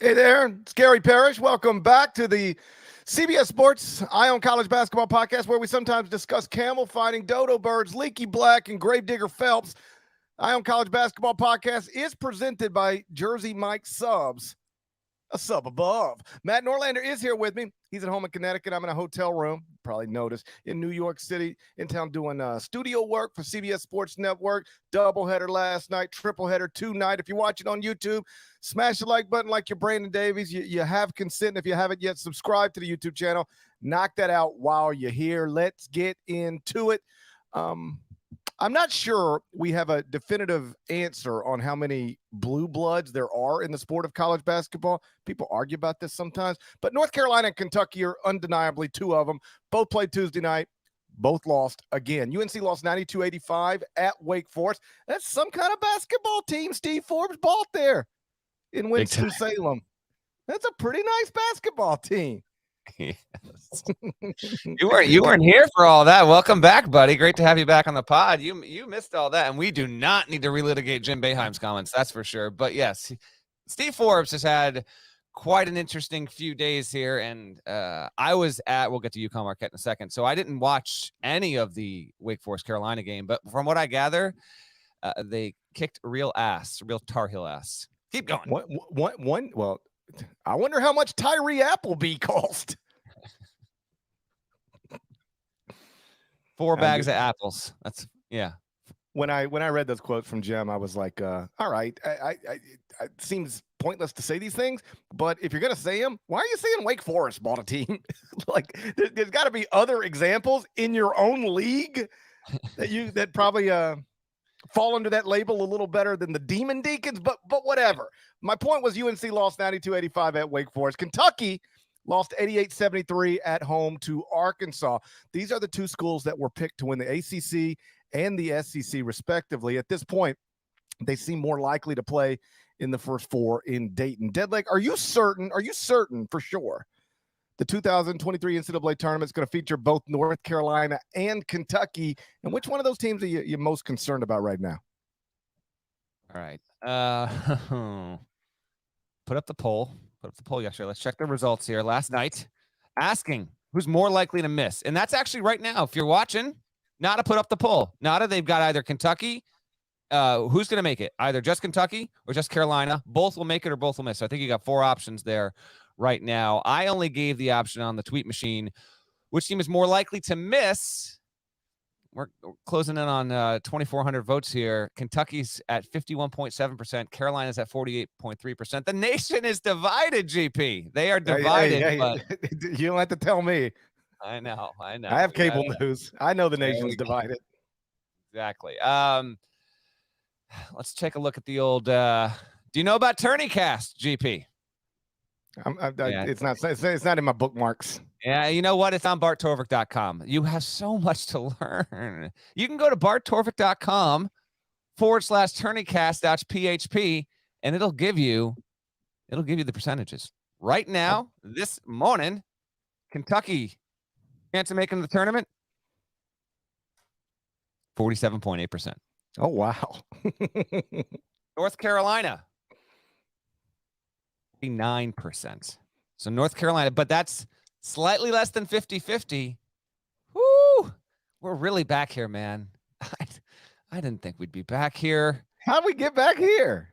Hey there, it's Gary Parrish. Welcome back to the CBS Sports Eye on College Basketball podcast, where we sometimes discuss camel fighting, dodo birds, leaky black, and gravedigger Phelps. Eye on College Basketball podcast is presented by Jersey Mike Subs, a sub above. Matt Norlander is here with me. He's at home in Connecticut. I'm in a hotel room, probably noticed, in New York City, in town doing studio work for CBS Sports Network. Doubleheader last night, tripleheader tonight. If you're watching on YouTube, smash the like button like you're Brandon Davies. You have consent. If you haven't yet, subscribe to the YouTube channel. Knock that out while you're here. Let's get into it. I'm not sure we have a definitive answer on how many blue bloods there are in the sport of college basketball. People argue about this sometimes, but North Carolina and Kentucky are undeniably two of them. Both played Tuesday night. Both lost again. UNC lost 92-85 at Wake Forest. That's some kind of basketball team Steve Forbes bought there in Winston-Salem. That's a pretty nice basketball team. Yes. You weren't here for all that. Welcome back, buddy. Great to have you back on the pod. You missed all that, and we do not need to relitigate Jim Boeheim's comments, that's for sure. But yes, Steve Forbes has had quite an interesting few days here, and I was at, we'll get to UConn Marquette in a second, so I didn't watch any of the Wake Forest Carolina game, but from what I gather, they kicked real Tar Heel ass. Keep going. Well, I wonder how much Tyree Appleby cost. 4 bags of apples. That's yeah. When I read those quotes from Jim, I was like, all right, it seems pointless to say these things, but if you're gonna say them, why are you saying Wake Forest bought a team? Like, there's got to be other examples in your own league that probably fall under that label a little better than the Demon Deacons, but whatever. My point was UNC lost 92-85 at Wake Forest. Kentucky lost 88-73 at home to Arkansas. These are the two schools that were picked to win the ACC and the SEC respectively. At this point, they seem more likely to play in the first four in Dayton. Deadleg, are you certain for sure the 2023 NCAA tournament is going to feature both North Carolina and Kentucky? And which one of those teams are you most concerned about right now? All right. Put up the poll yesterday. Let's check the results here. Last night, asking who's more likely to miss. And that's actually right now, if you're watching, Nada put up the poll. Nada, they've got either Kentucky. Who's going to make it? Either just Kentucky or just Carolina. Both will make it or both will miss. So I think you got 4 options there right now. I only gave the option on the tweet machine, which team is more likely to miss. We're closing in on 2,400 votes here. Kentucky's at 51.7%. Carolina's at 48.3%. The nation is divided, GP. They are divided. Hey, but you don't have to tell me. I know. I have cable news. I know the nation's divided. Exactly. Let's take a look at the old do you know about TourneyCast, GP? It's not in my bookmarks. Yeah, you know what? It's on barttorvik.com. You have so much to learn. You can go to barttorvik.com/tourneycast.php, and it'll give you the percentages. Right now, this morning, Kentucky chance of making the tournament, 47.8%. Oh, wow. North Carolina, 49%. So North Carolina, but that's slightly less than 50-50. Woo! We're really back here, man. I didn't think we'd be back here. How'd we get back here?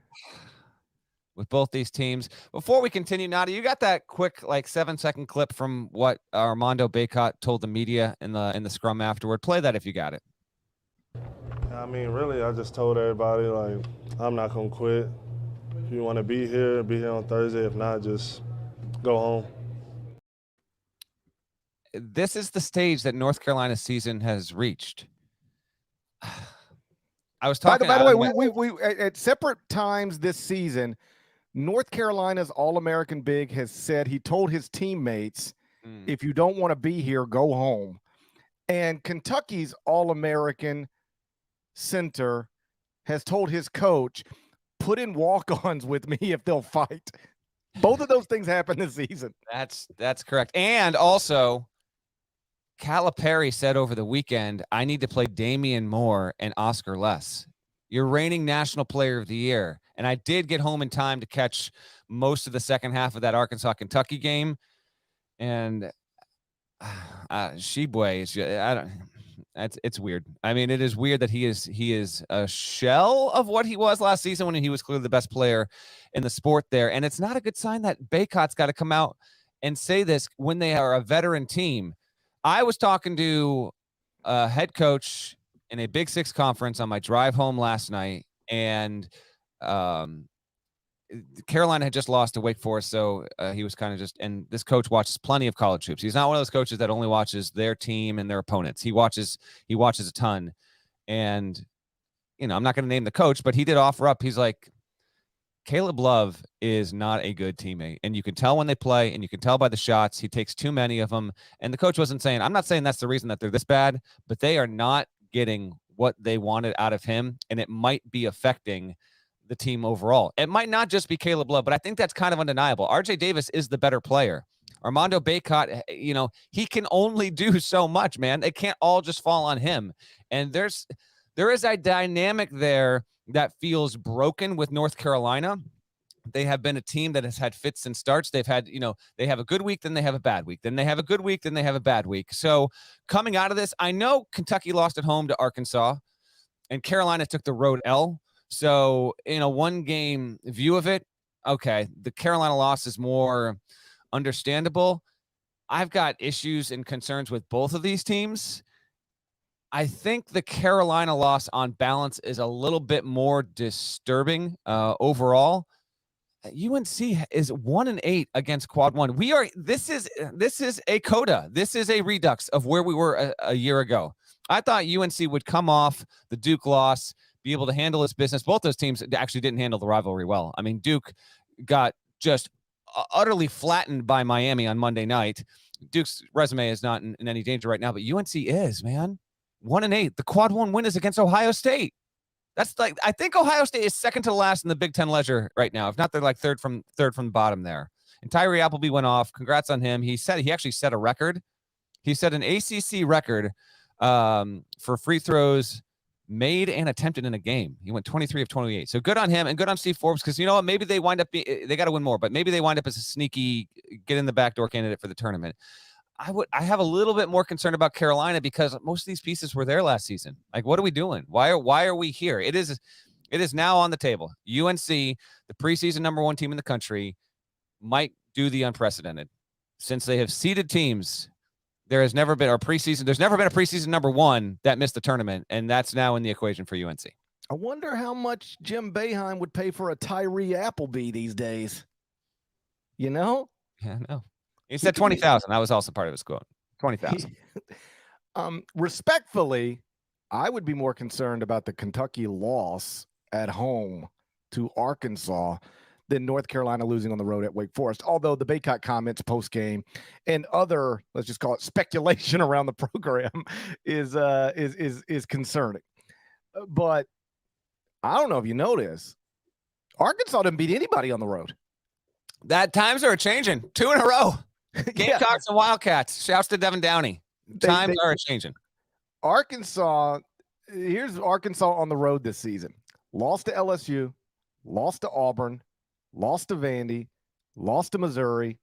With both these teams. Before we continue, Nada, you got that quick 7-second clip from what Armando Bacot told the media in the scrum afterward. Play that if you got it. I mean, really, I just told everybody, I'm not going to quit. If you want to be here on Thursday. If not, just go home. This is the stage that North Carolina's season has reached. I was talking. By the way, we at separate times this season, North Carolina's All-American big has said he told his teammates, if you don't want to be here, go home. And Kentucky's All-American center has told his coach, put in walk-ons with me if they'll fight. Both of those things happen this season. That's correct. And also, Calipari said over the weekend, I need to play Damian Moore and Oscar Less. You're reigning National Player of the Year. And I did get home in time to catch most of the second half of that Arkansas-Kentucky game. And Sheboy is, it's weird. I mean, it is weird that he is a shell of what he was last season when he was clearly the best player in the sport there. And it's not a good sign that Baycott's got to come out and say this when they are a veteran team. I was talking to a head coach in a Big Six conference on my drive home last night, and Carolina had just lost to Wake Forest, so he was kind of just, and this coach watches plenty of college hoops. He's not one of those coaches that only watches their team and their opponents. He watches a ton. And, you know, I'm not going to name the coach, but he did offer up. He's like, Caleb Love is not a good teammate, and you can tell when they play, and you can tell by the shots. He takes too many of them, and the coach wasn't saying, I'm not saying that's the reason that they're this bad, but they are not getting what they wanted out of him, and it might be affecting the team overall. It might not just be Caleb Love, but I think that's kind of undeniable. RJ Davis is the better player. Armando Baycott, you know, he can only do so much, man. It can't all just fall on him. And there is a dynamic there that feels broken with North Carolina. They have been a team that has had fits and starts. They've had, you know, they have a good week, then they have a bad week. Then they have a good week, then they have a bad week. So coming out of this, I know Kentucky lost at home to Arkansas, and Carolina took the road L. So in a one-game view of it, okay, the Carolina loss is more understandable. I've got issues and concerns with both of these teams. I think the Carolina loss on balance is a little bit more disturbing overall. UNC is 1-8 against quad one. This is a coda. This is a redux of where we were a year ago. I thought UNC would come off the Duke loss, be able to handle its business. Both those teams actually didn't handle the rivalry well. I mean, Duke got just utterly flattened by Miami on Monday night. Duke's resume is not in any danger right now, but UNC is, man. 1-8. The quad one win is against Ohio State. That's like, I think Ohio State is second to last in the Big Ten leisure right now. If not, they're like third from the bottom there. And Tyree Appleby went off. Congrats on him. He actually set a record. He set an ACC record for free throws made and attempted in a game. He went 23 of 28. So good on him, and good on Steve Forbes, because you know what? Maybe they wind up, they got to win more, but maybe they wind up as a sneaky get in the backdoor candidate for the tournament. I have a little bit more concern about Carolina because most of these pieces were there last season. Like, what are we doing? Why are we here? It is now on the table. UNC, the preseason #1 team in the country, might do the unprecedented. Since they have seeded teams, there's never been a preseason #1 that missed the tournament, and that's now in the equation for UNC. I wonder how much Jim Boeheim would pay for a Tyree Appleby these days. You know? Yeah, I know. He said 20,000. That was also part of his quote. 20,000. Respectfully, I would be more concerned about the Kentucky loss at home to Arkansas than North Carolina losing on the road at Wake Forest. Although the Baycott comments post game and other, let's just call it speculation around the program is concerning. But I don't know if you know this, Arkansas didn't beat anybody on the road. That times are changing. 2 in a row. Gamecocks and Wildcats. Shouts to Devin Downey. Times are changing. Arkansas, here's Arkansas on the road this season. Lost to LSU, lost to Auburn, lost to Vandy, lost to Missouri,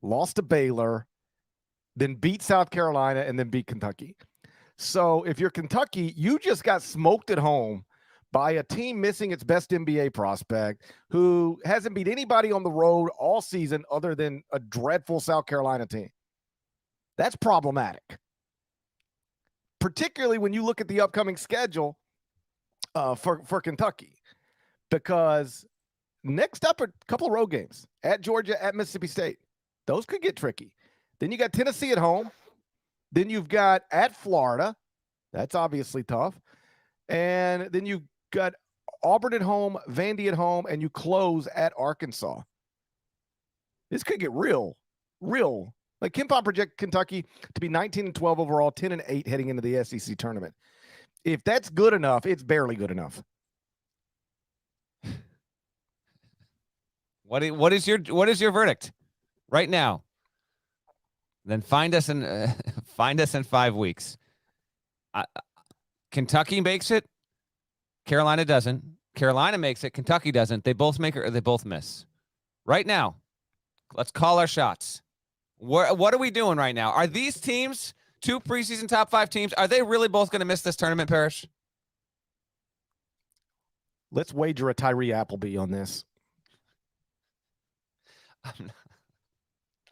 lost to Baylor, then beat South Carolina, and then beat Kentucky. So if you're Kentucky, you just got smoked at home by a team missing its best NBA prospect who hasn't beat anybody on the road all season other than a dreadful South Carolina team. That's problematic, particularly when you look at the upcoming schedule for Kentucky, because next up are a couple of road games at Georgia, at Mississippi State. Those could get tricky. Then you got Tennessee at home. Then you've got at Florida. That's obviously tough. And then you've got Auburn at home, Vandy at home, and you close at Arkansas. This could get real. Like KenPom project Kentucky to be 19-12 overall, 10-8 heading into the SEC tournament. If that's good enough, it's barely good enough. What is your verdict right now? Then find us in 5 weeks. Kentucky makes it. Carolina doesn't. Carolina makes it. Kentucky doesn't. They both make it or they both miss. Right now, let's call our shots. What are we doing right now? Are these teams, 2 preseason top 5 teams, are they really both going to miss this tournament, Parrish? Let's wager a Tyree Appleby on this.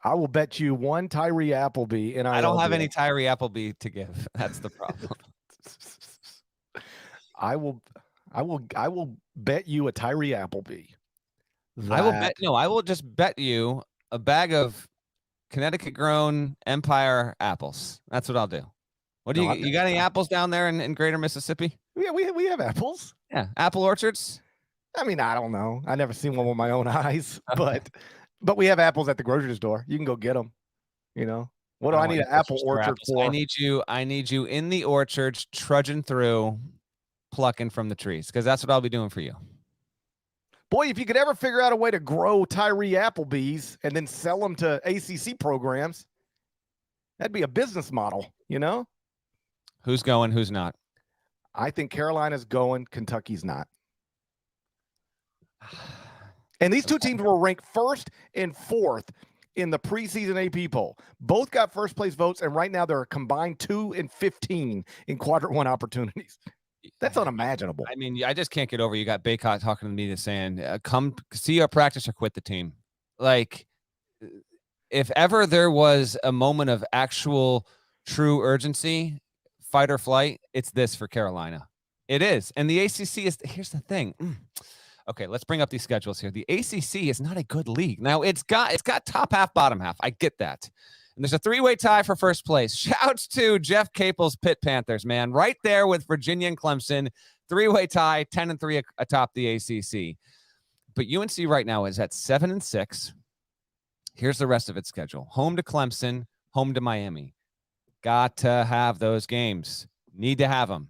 I will bet you one Tyree Appleby, and I don't have any Tyree Appleby to give. That's the problem. I will bet you a Tyree Appleby. I will just bet you a bag of Connecticut-grown Empire apples. That's what I'll do. What do you got? Any apples down there in Greater Mississippi? Yeah, we have apples. Yeah, apple orchards. I mean, I don't know. I never seen one with my own eyes, but we have apples at the grocery store. You can go get them. You know, what do I need an apple orchard for? I need you in the orchards, trudging through, plucking from the trees, because that's what I'll be doing for you. Boy, if you could ever figure out a way to grow Tyree Applebee's and then sell them to ACC programs, that'd be a business model, you know? Who's going, who's not? I think Carolina's going, Kentucky's not. And these 2 teams were ranked 1st and 4th in the preseason AP poll. Both got first place votes, and right now they're a combined 2 and 15 in quadrant 1 opportunities. That's unimaginable. I mean, I just can't get over. You got Baycott talking to me saying, come see our practice or quit the team. Like, if ever there was a moment of actual true urgency, fight or flight, it's this for Carolina. It is. And the ACC is, here's the thing. Okay, let's bring up these schedules here. The ACC is not a good league. Now, it's got top half, bottom half. I get that. And there's a 3-way tie for first place. Shouts to Jeff Capel's Pitt Panthers, man. Right there with Virginia and Clemson. 3-way tie, 10-3 atop the ACC. But UNC right now is at 7-6. Here's the rest of its schedule. Home to Clemson, home to Miami. Got to have those games. Need to have them.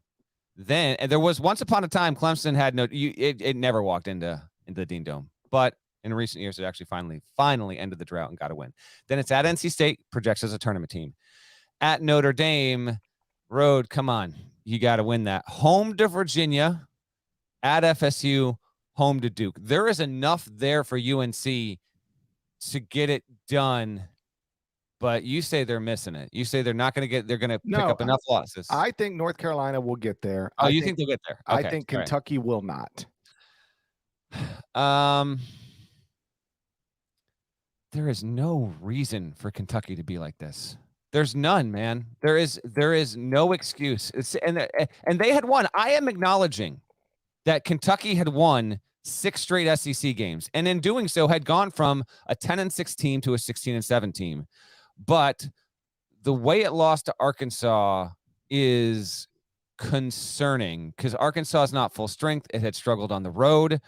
Then, and there was once upon a time, Clemson had it never walked into the Dean Dome. But in recent years, it actually finally ended the drought and got a win. Then it's at NC State, projects as a tournament team. At Notre Dame, road, come on. You got to win that. Home to Virginia, at FSU, home to Duke. There is enough there for UNC to get it done, but you say they're missing it. You say they're not going to get, they're going to pick up enough losses. I think North Carolina will get there. Oh, you think they'll get there? Okay. I think Kentucky will not. There is no reason for Kentucky to be like this. There's none, man. There is no excuse. And they had won. I am acknowledging that Kentucky had won 6 straight SEC games, and in doing so had gone from a 10-6 team to a 16-7 team. But the way it lost to Arkansas is concerning because Arkansas is not full strength. It had struggled on the road.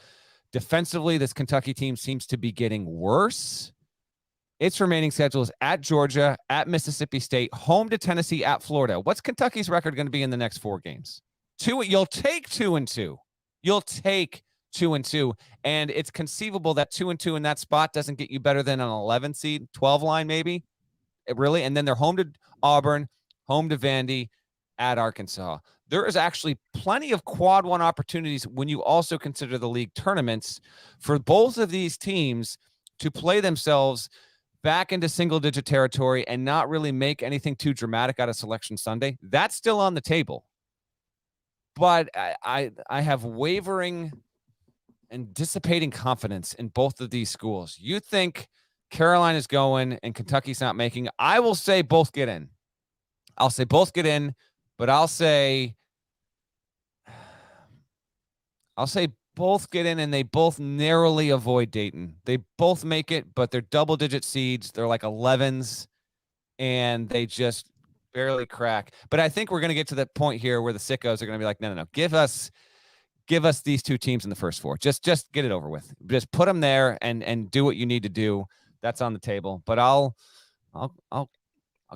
Defensively, this Kentucky team seems to be getting worse. Its remaining schedule is at Georgia, at Mississippi State, home to Tennessee, at Florida. What's Kentucky's record going to be in the next 4 games? 2. You'll take 2-2. You'll take 2-2. And it's conceivable that 2-2 in that spot doesn't get you better than an 11 seed, 12 line maybe. Really? And then they're home to Auburn, home to Vandy, at Arkansas. There is actually plenty of quad 1 opportunities when you also consider the league tournaments for both of these teams to play themselves back into single-digit territory and not really make anything too dramatic out of Selection Sunday. That's still on the table. But I have wavering and dissipating confidence in both of these schools. You think Carolina's going and Kentucky's not making. I will say both get in. I'll say both get in, but I'll say both get in and they both narrowly avoid Dayton. They both make it, but they're double-digit seeds. They're like 11s, and they just barely crack. But I think we're going to get to that point here where the sickos are going to be like, no. Give us these 2 teams in the first 4. Just get it over with. Just put them there and do what you need to do. That's on the table. But I'll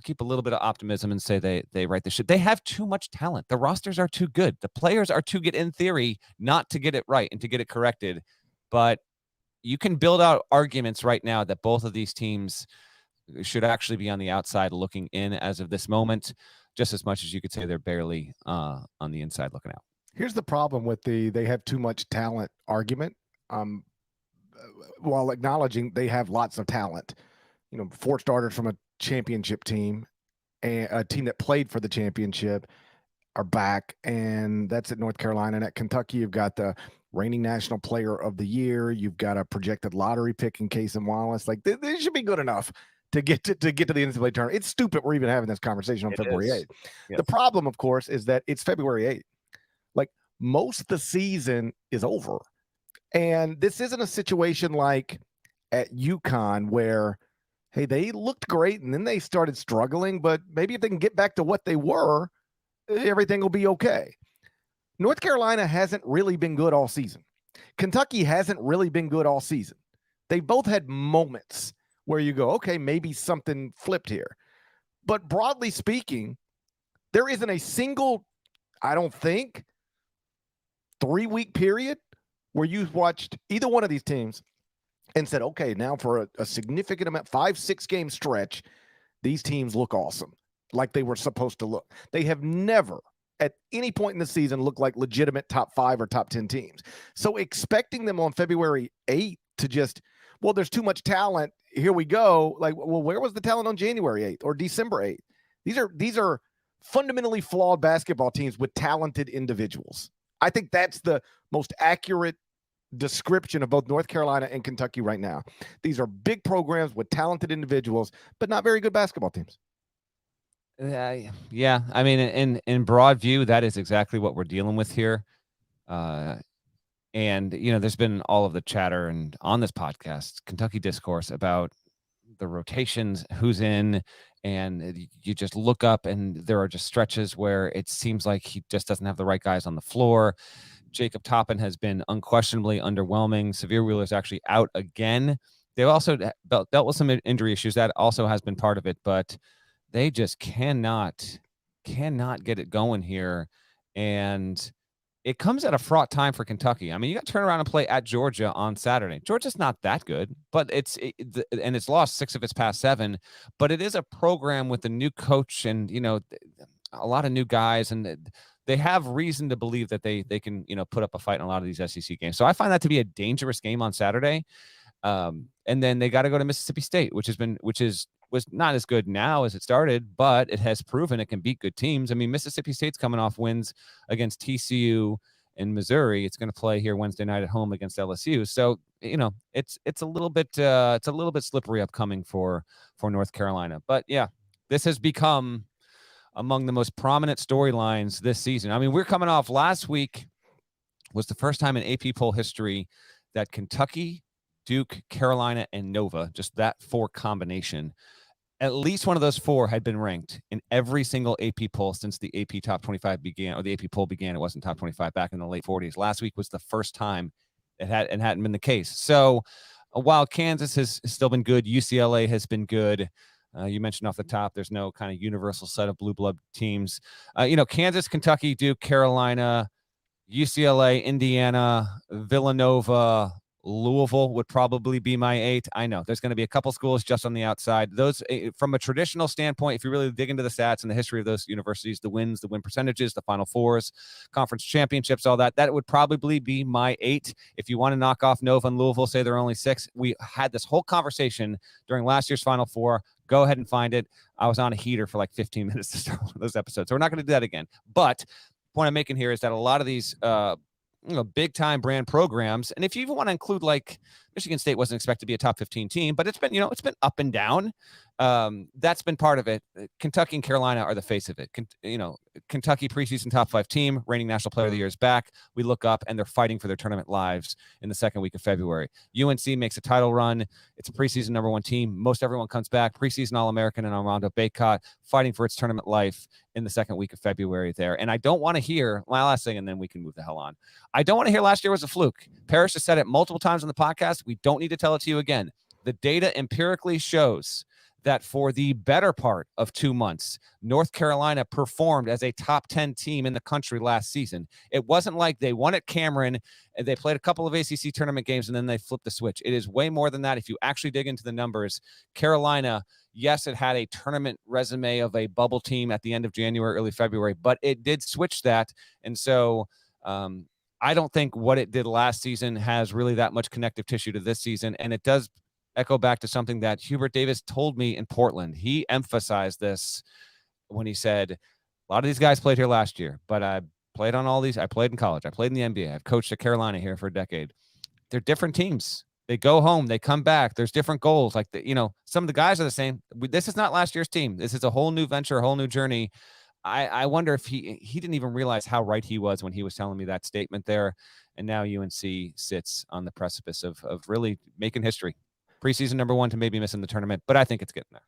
keep a little bit of optimism and say they right the ship. They have too much talent. The rosters are too good. The players are too good in theory not to get it right and to get it corrected. But you can build out arguments right now that both of these teams should actually be on the outside looking in as of this moment, just as much as you could say they're barely on the inside looking out. Here's the problem with they have too much talent argument. While acknowledging they have lots of talent, 4 starters from a championship team and a team that played for the championship are back, and that's at North Carolina. And at Kentucky, you've got the reigning national player of the year. You've got a projected lottery pick in Casey Wallace. Like they should be good enough to get to the NCAA tournament. It's stupid we're even having this conversation on February 8th. Yes. The problem, of course, is that it's February 8th. Like most of the season is over. And this isn't a situation like at UConn where, hey, they looked great and then they started struggling, but maybe if they can get back to what they were, everything will be okay. North Carolina hasn't really been good all season. Kentucky hasn't really been good all season. They both had moments where you go, okay, maybe something flipped here. But broadly speaking, there isn't a single, I don't think, 3-week period where you watched either one of these teams and said, okay, now for a significant amount, 5-6 game stretch, these teams look awesome, like they were supposed to look. They have never at any point in the season looked like legitimate top 5 or top 10 teams. So expecting them on February 8th to just, well, there's too much talent, here we go. Like, well, where was the talent on January 8th or December 8th? These are fundamentally flawed basketball teams with talented individuals. I think that's the most accurate description of both North Carolina and Kentucky right now. These are big programs with talented individuals, but not very good basketball teams. Yeah. I mean, in broad view, that is exactly what we're dealing with here. And, there's been all of the chatter and on this podcast, Kentucky discourse about the rotations, who's in, and you just look up and there are just stretches where it seems like he just doesn't have the right guys on the floor. Jacob Toppin has been unquestionably underwhelming. Severe Wheeler's actually out again. They've also dealt with some injury issues. That also has been part of it, but they just cannot get it going here. And it comes at a fraught time for Kentucky. I mean, you got to turn around and play at Georgia on Saturday. Georgia's not that good, but it's lost 6 of its past 7, but it is a program with a new coach and, a lot of new guys, and they have reason to believe that they can, put up a fight in a lot of these SEC games. So I find that to be a dangerous game on Saturday. And then they got to go to Mississippi State, was not as good now as it started, but it has proven it can beat good teams. I mean, Mississippi State's coming off wins against TCU and Missouri. It's going to play here Wednesday night at home against LSU. So, it's a little bit slippery upcoming for North Carolina. But yeah, this has become among the most prominent storylines this season. I mean, we're coming off last week was the first time in AP poll history that Kentucky, Duke, Carolina, and Nova, just that 4 combination, at least one of those 4 had been ranked in every single AP poll since the AP Top 25 began, or the AP poll began. It wasn't Top 25 back in the late 40s. Last week was the first time it hadn't been the case. So while Kansas has still been good, UCLA has been good. You mentioned off the top, there's no kind of universal set of blue blood teams. Kansas, Kentucky, Duke, Carolina, UCLA, Indiana, Villanova, Louisville would probably be my 8. I know there's going to be a couple schools just on the outside. Those, from a traditional standpoint, if you really dig into the stats and the history of those universities, the win percentages, the Final Fours, conference championships, all that would probably be my 8. If you want to knock off Nova and Louisville, say they're only 6. We had this whole conversation during last year's Final Four. Go ahead and find it. I was on a heater for like 15 minutes to start one of those episodes. So we're not going to do that again. But the point I'm making here is that a lot of these big time brand programs, and if you even want to include, like, Michigan State wasn't expected to be a top 15 team, but it's been up and down. That's been part of it. Kentucky and Carolina are the face of it. Kentucky preseason top 5 team, reigning national player of the year is back. We look up and they're fighting for their tournament lives in the second week of February. UNC makes a title run. It's a preseason number 1 team. Most everyone comes back. Preseason All-American and Armando Bacot fighting for its tournament life in the second week of February there. And I don't want to hear my last thing, and then we can move the hell on. I don't want to hear last year was a fluke. Parrish has said it multiple times on the podcast. We don't need to tell it to you again. The data empirically shows that for the better part of 2 months, North Carolina performed as a top 10 team in the country last season. It wasn't like they won at Cameron and they played a couple of ACC tournament games and then they flipped the switch. It is way more than that. If you actually dig into the numbers, Carolina, yes, it had a tournament resume of a bubble team at the end of January, early February, but it did switch that. And so I don't think what it did last season has really that much connective tissue to this season. And it does echo back to something that Hubert Davis told me in Portland. He emphasized this when he said, a lot of these guys played here last year, but I played on all these. I played in college. I played in the NBA. I've coached at Carolina here for a decade. They're different teams. They go home, they come back. There's different goals. Like, some of the guys are the same. This is not last year's team. This is a whole new venture, a whole new journey. I wonder if he didn't even realize how right he was when he was telling me that statement there. And now UNC sits on the precipice of really making history. Preseason #1 to maybe missing the tournament, but I think it's getting there.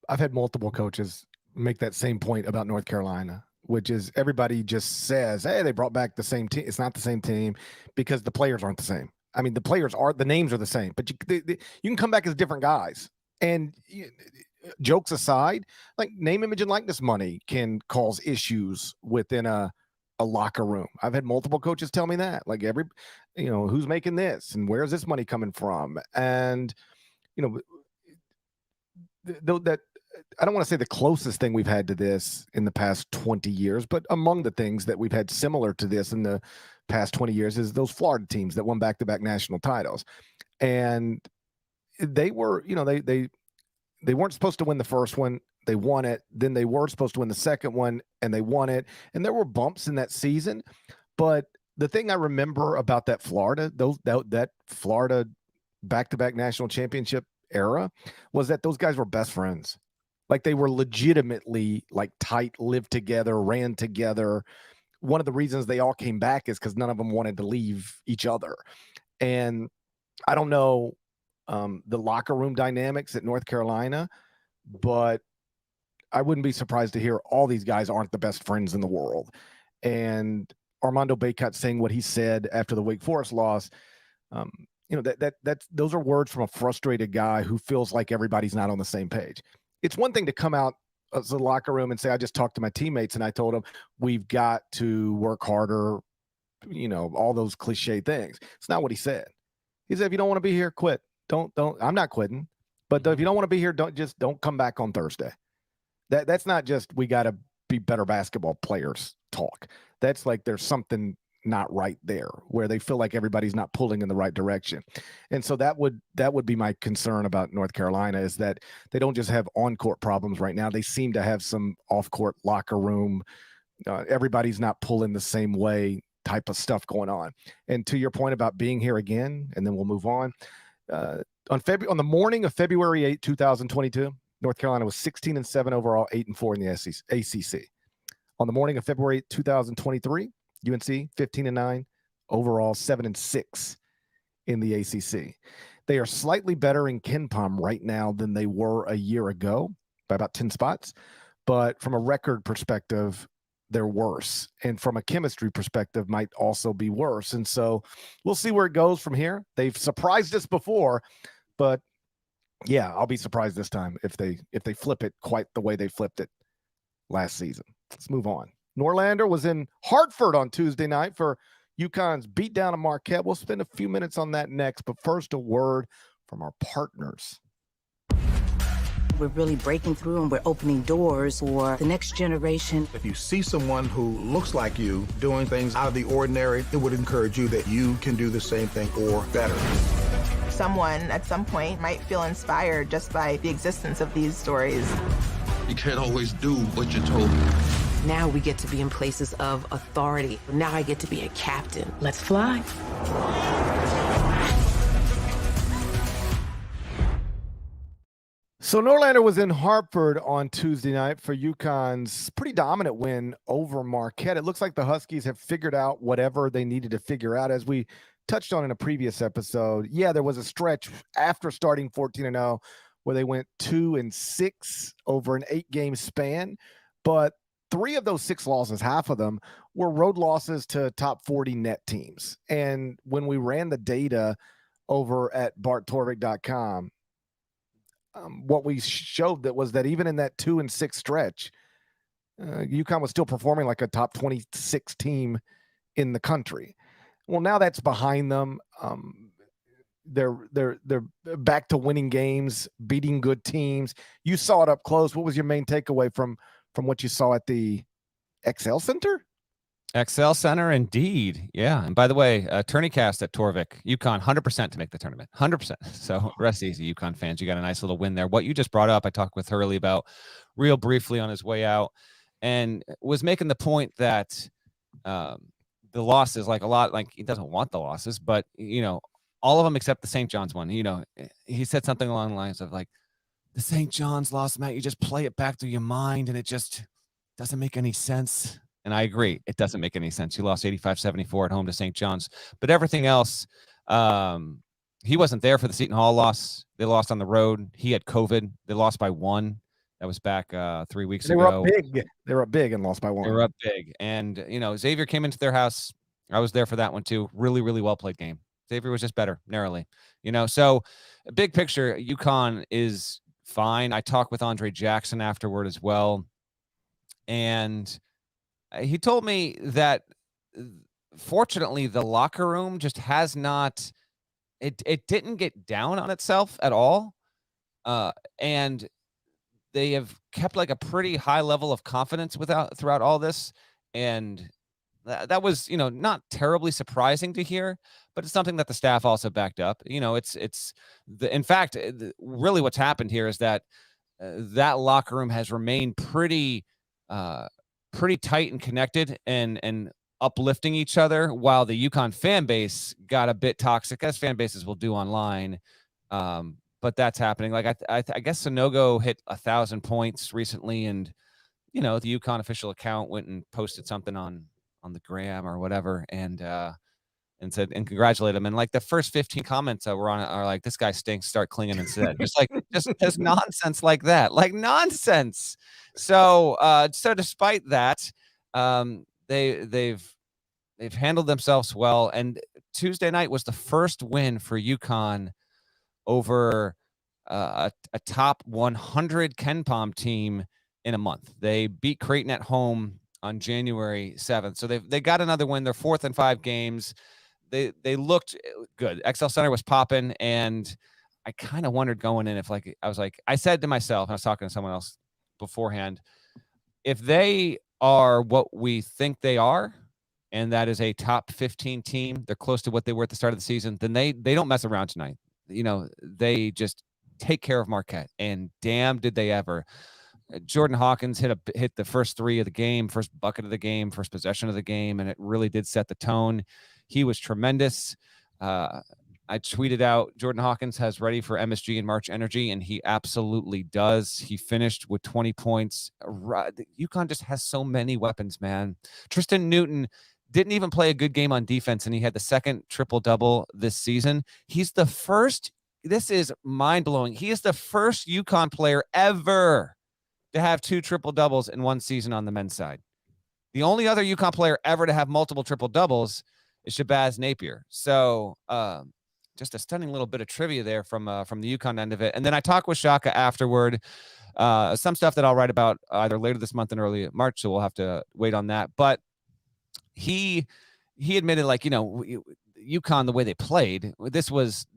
I've had multiple coaches make that same point about North Carolina, which is everybody just says, hey, they brought back the same team. It's not the same team because the players aren't the same. I mean, the names are the same, but you can come back as different guys. And jokes aside, like name, image, and likeness money can cause issues within a locker room. I've had multiple coaches tell me that, like who's making this and where's this money coming from? And, that I don't want to say the closest thing we've had to this in the past 20 years, but among the things that we've had similar to this in the past 20 years is those Florida teams that won back-to-back national titles. And they were, they weren't supposed to win the first one. They won it. Then they were supposed to win the second one and they won it. And there were bumps in that season. But the thing I remember about that Florida, that Florida back-to-back national championship era was that those guys were best friends. Like they were legitimately like tight, lived together, ran together. One of the reasons they all came back is because none of them wanted to leave each other. And I don't know the locker room dynamics at North Carolina, but I wouldn't be surprised to hear all these guys aren't the best friends in the world. And Armando Bacot saying what he said after the Wake Forest loss, those are words from a frustrated guy who feels like everybody's not on the same page. It's one thing to come out of the locker room and say, I just talked to my teammates and I told them we've got to work harder, all those cliche things. It's not what he said. He said, if you don't want to be here, quit. Don't, I'm not quitting, but if you don't want to be here, don't come back on Thursday. That's not just, we got to be better basketball players talk. That's like, there's something not right there where they feel like everybody's not pulling in the right direction. And so that would be my concern about North Carolina, is that they don't just have on-court problems right now. They seem to have some off-court locker room. Everybody's not pulling the same way type of stuff going on. And to your point about being here again, and then we'll move on. On the morning of February 8, 2022, North Carolina was 16-7 overall, 8-4 in the ACC. On the morning of February 8, 2023, UNC 15-9 overall, 7-6 in the ACC. They are slightly better in KenPom right now than they were a year ago by about 10 spots. But from a record perspective, they're worse. And from a chemistry perspective, might also be worse. And so we'll see where it goes from here. They've surprised us before, but yeah, I'll be surprised this time if they flip it quite the way they flipped it last season. Let's move on. Norlander was in Hartford on Tuesday night for UConn's beatdown of Marquette. We'll spend a few minutes on that next, but first a word from our partners. We're really breaking through and we're opening doors for the next generation. If you see someone who looks like you doing things out of the ordinary, it would encourage you that you can do the same thing or better. Someone at some point might feel inspired just by the existence of these stories. You can't always do what you're told. Now we get to be in places of authority. Now I get to be a captain. Let's fly. So Norlander was in Hartford on Tuesday night for UConn's pretty dominant win over Marquette. It looks like the Huskies have figured out whatever they needed to figure out. As we touched on in a previous episode, yeah, there was a stretch after starting 14-0 where they went 2-6 over an 8-game span, but 3 of those 6 losses, half of them, were road losses to top 40 net teams. And when we ran the data over at barttorvik.com, what we showed was that even in that 2-6 stretch, UConn was still performing like a top 26 team in the country. Well, now that's behind them. They're back to winning games, beating good teams. You saw it up close. What was your main takeaway from what you saw at the XL Center? XL Center, indeed. Yeah. And by the way, tourneycast at Torvik, UConn, 100% to make the tournament. 100%. So rest easy, UConn fans. You got a nice little win there. What you just brought up, I talked with Hurley about real briefly on his way out, and was making the point that the losses, like a lot, like he doesn't want the losses, but, all of them except the St. John's one. He said something along the lines of like, the St. John's loss, Matt, you just play it back through your mind, and it just doesn't make any sense. And I agree. It doesn't make any sense. You lost 85-74 at home to St. John's. But everything else, he wasn't there for the Seton Hall loss. They lost on the road. He had COVID. They lost by 1. That was back 3 weeks ago. They were up big. They were up big and lost by 1. They were up big. And, Xavier came into their house. I was there for that one too. Really, really well played game. Xavier was just better, narrowly. So big picture, UConn is fine. I talked with Andre Jackson afterward as well. And he told me that fortunately the locker room just has not, it didn't get down on itself at all. And they have kept like a pretty high level of confidence throughout all this. And that was, not terribly surprising to hear, but it's something that the staff also backed up. In fact, really what's happened here is that that locker room has remained pretty tight and connected and uplifting each other, while the UConn fan base got a bit toxic, as fan bases will do online. But that's happening. Like I guess Sonogo hit 1,000 points recently, and the UConn official account went and posted something on the gram or whatever, and said and congratulate him. And like the first 15 comments that were on it are like, "This guy stinks. Start clinging instead." just nonsense like that, like nonsense. So despite that, they've handled themselves well. And Tuesday night was the first win for UConn over a top 100 KenPom team in a month. They beat Creighton at home on January 7th. So they got another win. They're 4th in 5 games. They looked good. XL Center was popping, and I kind of wondered going in if I said to myself, and I was talking to someone else beforehand, if they are what we think they are, and that is a top 15 team, they're close to what they were at the start of the season, then they don't mess around tonight. They just take care of Marquette, and damn did they ever. Jordan Hawkins hit the first 3 of the game, first bucket of the game, first possession of the game, and it really did set the tone. He was tremendous. I tweeted out, Jordan Hawkins has ready for MSG and March energy, and he absolutely does. He finished with 20 points. UConn just has so many weapons, man. Tristan Newton didn't even play a good game on defense, and he had the second triple-double this season. He's the first, this is mind-blowing, he is the first UConn player ever to have 2 triple-doubles in one season on the men's side. The only other UConn player ever to have multiple triple-doubles is Shabazz Napier. So just a stunning little bit of trivia there from the UConn end of it. And then I talked with Shaka afterward. Some stuff that I'll write about either later this month and early March, so we'll have to wait on that. But he admitted, like, UConn, the way they played, this was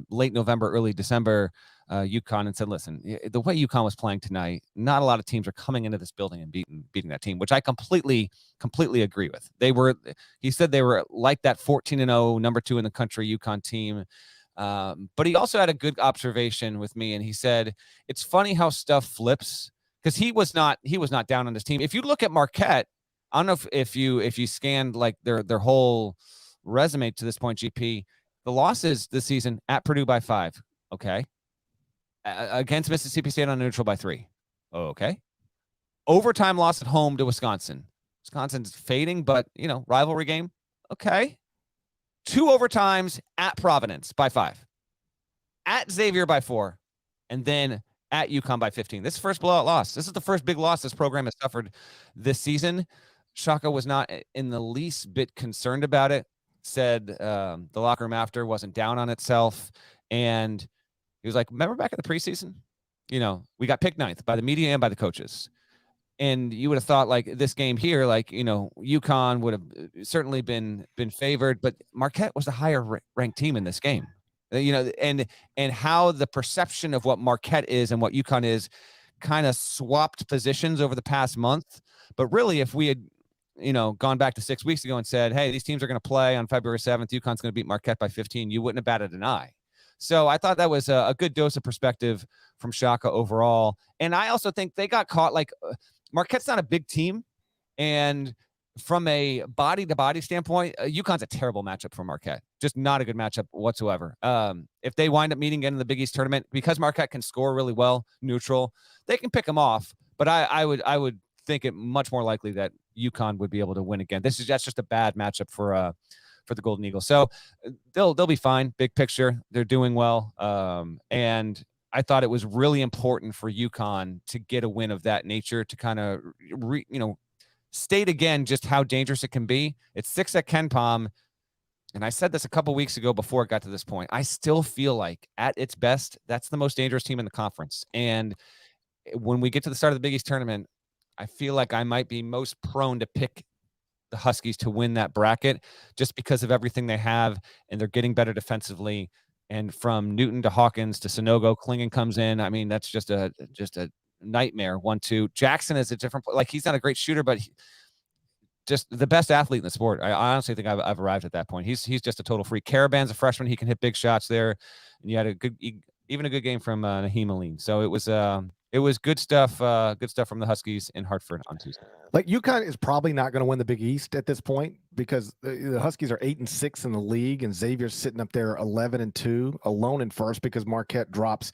late November, early December, UConn, and said, listen, the way UConn was playing tonight, not a lot of teams are coming into this building and beating that team, which I completely agree with. He said they were like that 14-0 number 2 in the country UConn team. But he also had a good observation with me, and he said, it's funny how stuff flips, because he was not down on this team. If you look at Marquette, I don't know if you scanned like their whole resume to this point, GP, the losses this season: at Purdue by 5, okay, against Mississippi State on neutral by 3, okay, overtime loss at home to Wisconsin's fading, but rivalry game, okay, 2 overtimes at Providence by 5, at Xavier by 4, and then at UConn by 15. This first blowout loss. This is the first big loss this program has suffered this season. Shaka was not in the least bit concerned about it. Said the locker room after wasn't down on itself. And he was like, remember back in the preseason? We got picked 9th by the media and by the coaches. And you would have thought, like, this game here, like, UConn would have certainly been favored, but Marquette was the higher ranked team in this game. And how the perception of what Marquette is and what UConn is kind of swapped positions over the past month. But really, if we had gone back to 6 weeks ago and said, hey, these teams are going to play on February 7th. UConn's going to beat Marquette by 15. You wouldn't have batted an eye. So I thought that was a good dose of perspective from Shaka overall. And I also think they got caught. Like Marquette's not a big team. And from a body-to-body standpoint, UConn's a terrible matchup for Marquette. Just not a good matchup whatsoever. If they wind up meeting again in the Big East tournament, because Marquette can score really well, neutral, they can pick them off. But I would think it much more likely that UConn would be able to win again. That's just a bad matchup for the Golden Eagles. So they'll be fine. Big picture, they're doing well. And I thought it was really important for UConn to get a win of that nature to kind of state again just how dangerous it can be. It's 6 at Ken Pom, and I said this a couple weeks ago before it got to this point. I still feel like at its best, that's the most dangerous team in the conference. And when we get to the start of the Big East tournament, I feel like I might be most prone to pick the Huskies to win that bracket just because of everything they have, and they're getting better defensively. And from Newton to Hawkins to Sanogo, Klingon comes in. I mean, that's just a nightmare. 1-2. Jackson is a different, like, he's not a great shooter, but just the best athlete in the sport. I honestly think I've arrived at that point. He's just a total freak. Caravan's a freshman. He can hit big shots there. And you had even a good game from Naheem Aline. So it was good stuff. Good stuff from the Huskies in Hartford on Tuesday. Like UConn is probably not going to win the Big East at this point because the Huskies are 8-6 in the league, and Xavier's sitting up there 11-2, alone in first because Marquette drops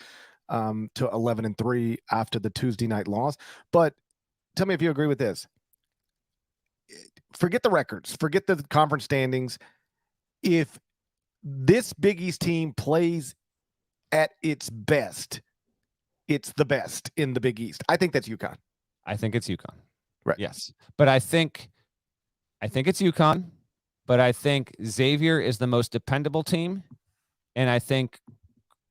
to 11-3 after the Tuesday night loss. But tell me if you agree with this. Forget the records, forget the conference standings. If this Big East team plays at its best, it's the best in the Big East. I think that's UConn. I think it's UConn. Right. Yes. But I think it's UConn, but I think Xavier is the most dependable team. And I think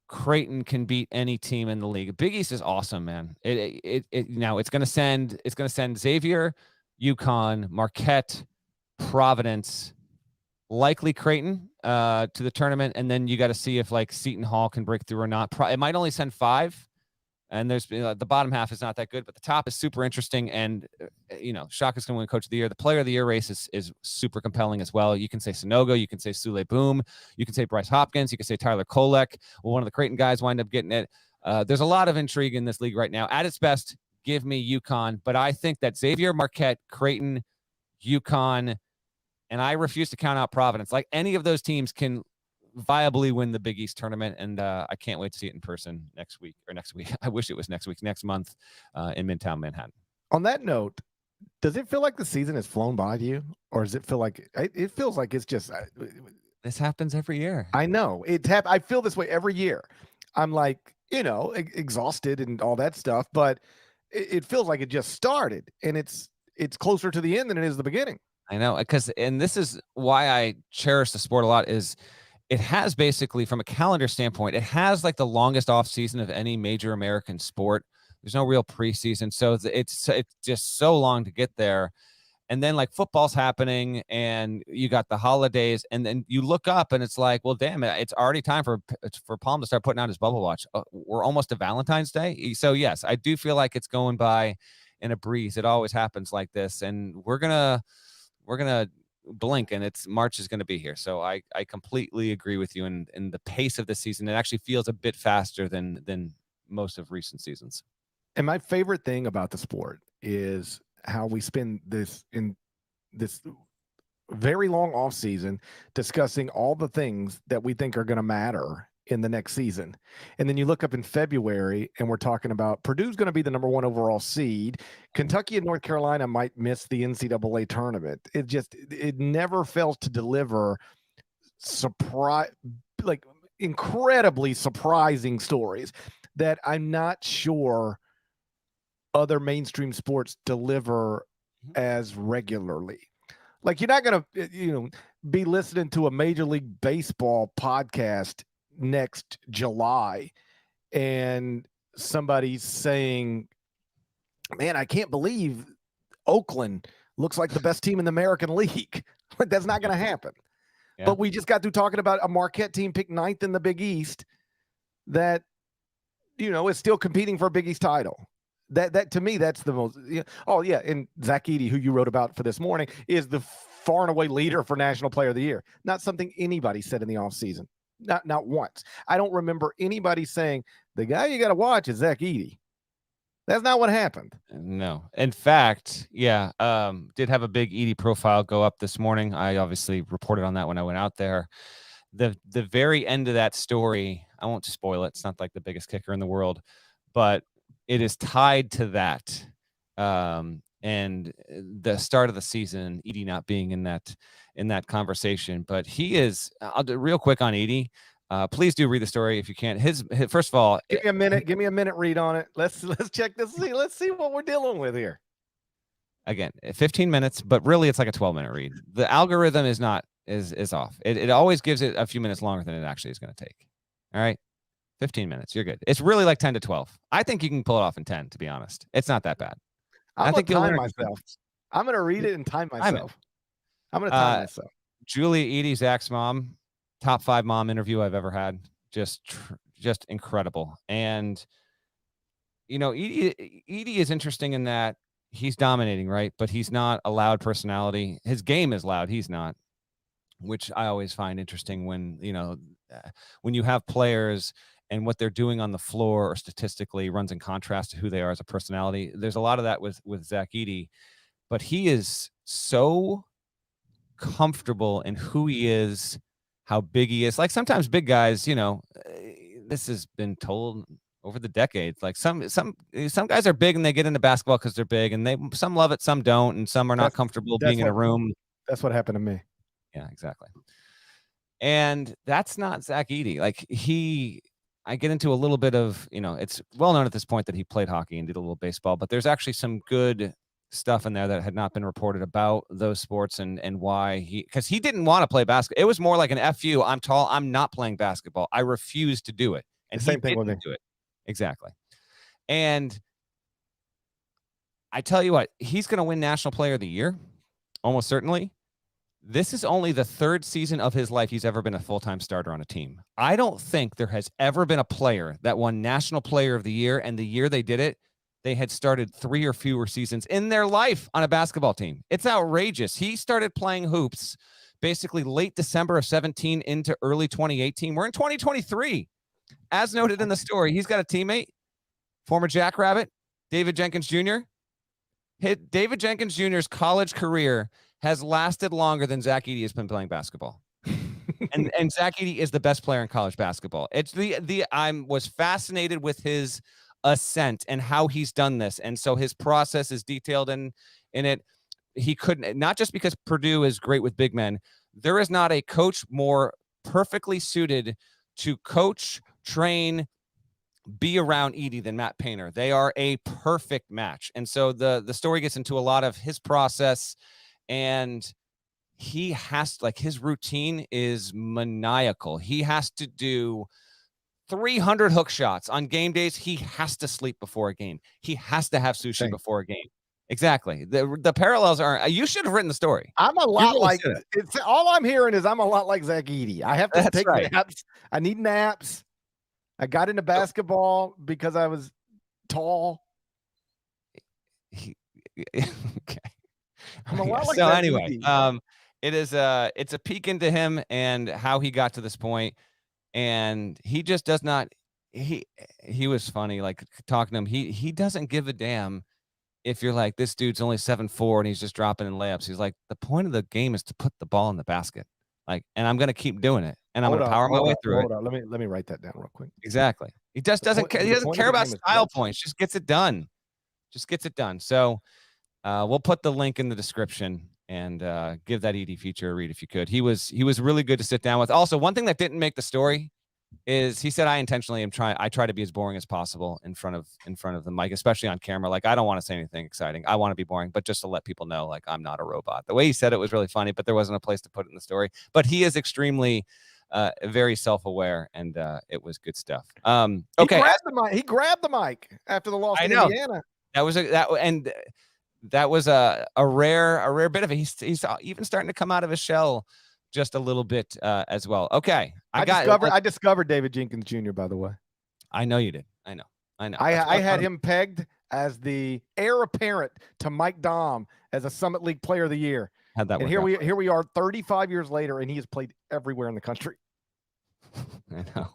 Creighton can beat any team in the league. Big East is awesome, man. Now it's going to send Xavier, UConn, Marquette, Providence, likely Creighton to the tournament. And then you got to see if like Seton Hall can break through or not. It might only send 5. And there's the bottom half is not that good, but the top is super interesting. And, Shaka's going to win Coach of the Year. The Player of the Year race is super compelling as well. You can say Sanogo. You can say Sule Boom. You can say Bryce Hopkins. You can say Tyler Kolek. Well, one of the Creighton guys wind up getting it. There's a lot of intrigue in this league right now. At its best, give me UConn. But I think that Xavier, Marquette, Creighton, UConn, and I refuse to count out Providence. Like any of those teams can viably win the Big East tournament, and I can't wait to see it in person next week. I wish it was next month in Midtown Manhattan. On that note, does it feel like the season has flown by to you, or does it feel like it feels like it's just this happens every year? I know I feel this way every year. I'm like, exhausted and all that stuff, but it feels like it just started, and it's closer to the end than it is the beginning. I know, and this is why I cherish the sport a lot. Is it has basically, from a calendar standpoint, it has like the longest off season of any major American sport. There's no real preseason. So it's just so long to get there. And then like football's happening and you got the holidays, and then you look up and it's like, well, damn it, it's already time for Palm to start putting out his bubble watch. We're almost to Valentine's Day. So yes, I do feel like it's going by in a breeze. It always happens like this. And we're going to blink and March is going to be here. So I completely agree with you in the pace of the season. It actually feels a bit faster than most of recent seasons. And my favorite thing about the sport is how we spend this very long off season discussing all the things that we think are going to matter in the next season. And then you look up in February and we're talking about Purdue's going to be the number 1 overall seed. Kentucky and North Carolina might miss the NCAA tournament. It never fails to deliver incredibly surprising stories that I'm not sure other mainstream sports deliver as regularly. Like, you're not going to, be listening to a Major League Baseball podcast next July and somebody's saying, man, I can't believe Oakland looks like the best team in the American League. Like, that's not going to happen. Yeah. But we just got through talking about a Marquette team picked 9th in the Big East that, is still competing for a Big East title. That to me, that's the most. Oh yeah, and Zach Edey, who you wrote about for this morning, is the far and away leader for National Player of the Year. Not something anybody said in the offseason. Not once. I don't remember anybody saying the guy you got to watch is Zach Edey. That's not what happened. No. In fact, yeah, did have a big Edey profile go up this morning. I obviously reported on that when I went out there. The very end of that story, I won't spoil it. It's not like the biggest kicker in the world, but it is tied to that. And the start of the season, Edey not being in that conversation, but he is. I'll do real quick on Edey. Please do read the story if you can. His first of all, give me a minute read on it. Let's check this. Let's see what we're dealing with here. Again, 15 minutes, but really it's like a 12-minute read. The algorithm is off. It always gives it a few minutes longer than it actually is going to take. All right. 15 minutes. You're good. It's really like 10 to 12. I think you can pull it off in 10, to be honest. It's not that bad. I think you'll time myself. I'm going to read it and time myself. I'm going to time myself. Julia Edey, Zach's mom, top 5 mom interview I've ever had. Just incredible. And, Edey is interesting in that he's dominating, right? But he's not a loud personality. His game is loud. He's not, which I always find interesting when you have players and what they're doing on the floor or statistically runs in contrast to who they are as a personality. There's a lot of that with Zach Edey, but he is so comfortable in who he is, how big he is. Like sometimes big guys, this has been told over the decades. Like some guys are big and they get into basketball because they're big, and some love it, some don't, and some are not comfortable being in a room. That's what happened to me. Yeah, exactly. And that's not Zach Edey. Like I get into a little bit of, it's well known at this point that he played hockey and did a little baseball, but there's actually some good stuff in there that had not been reported about those sports and why because he didn't want to play basketball. It was more like an F you. I'm tall. I'm not playing basketball. I refuse to do it. And the same thing with me. Do it. Exactly. And I tell you what, he's going to win National Player of the Year. Almost certainly. This is only the 3rd season of his life he's ever been a full-time starter on a team. I don't think there has ever been a player that won National Player of the Year, and the year they did it, they had started 3 or fewer seasons in their life on a basketball team. It's outrageous. He started playing hoops basically late December of 17 into early 2018. We're in 2023. As noted in the story, he's got a teammate, former Jackrabbit, David Jenkins Jr. David Jenkins Jr.'s college career has lasted longer than Zach Edey has been playing basketball. and Zach Edey is the best player in college basketball. It's I was fascinated with his ascent and how he's done this. And so his process is detailed in it. He couldn't, not just because Purdue is great with big men. There is not a coach more perfectly suited to coach, train, be around Edey than Matt Painter. They are a perfect match. And so the story gets into a lot of his process, and he has, like, his routine is maniacal. He has to do 300 hook shots on game days. He has to sleep before a game. He has to have sushi before a game. Exactly. The parallels are, you should have written the story. I'm a lot like, it's all I'm hearing is I'm a lot like Zach Edey. I have to take naps. I need naps. I got into basketball because I was tall. Okay. I'm a lot like so Zach anyway, Edey. it's a peek into him and how he got to this point. And he just does not, he was funny, like talking to him. He doesn't give a damn if you're like, this dude's only 7'4" and he's just dropping in layups. He's like, the point of the game is to put the ball in the basket. Like, and I'm going to keep doing it. And I'm going to power my way through it. Let me write that down real quick. Exactly. He just doesn't care. He doesn't care about style points. Just gets it done. So we'll put the link in the description and give that Edey feature a read if you could. He was really good to sit down with. Also, one thing that didn't make the story is he said, I intentionally I try to be as boring as possible in front of the mic, especially on camera. Like, I don't want to say anything exciting. I want to be boring, but just to let people know, like, I'm not a robot. The way he said it was really funny, but there wasn't a place to put it in the story. But he is extremely very self-aware, and it was good stuff. Okay. He grabbed the mic after the loss to Indiana. That was a rare bit of it. He's even starting to come out of his shell just a little bit as well. Okay. I discovered David Jenkins Jr., by the way. I know you did. I know. I know. I had him pegged as the heir apparent to Mike Dahm as a Summit League Player of the Year. Had that. And here we are 35 years later, and he has played everywhere in the country. I know.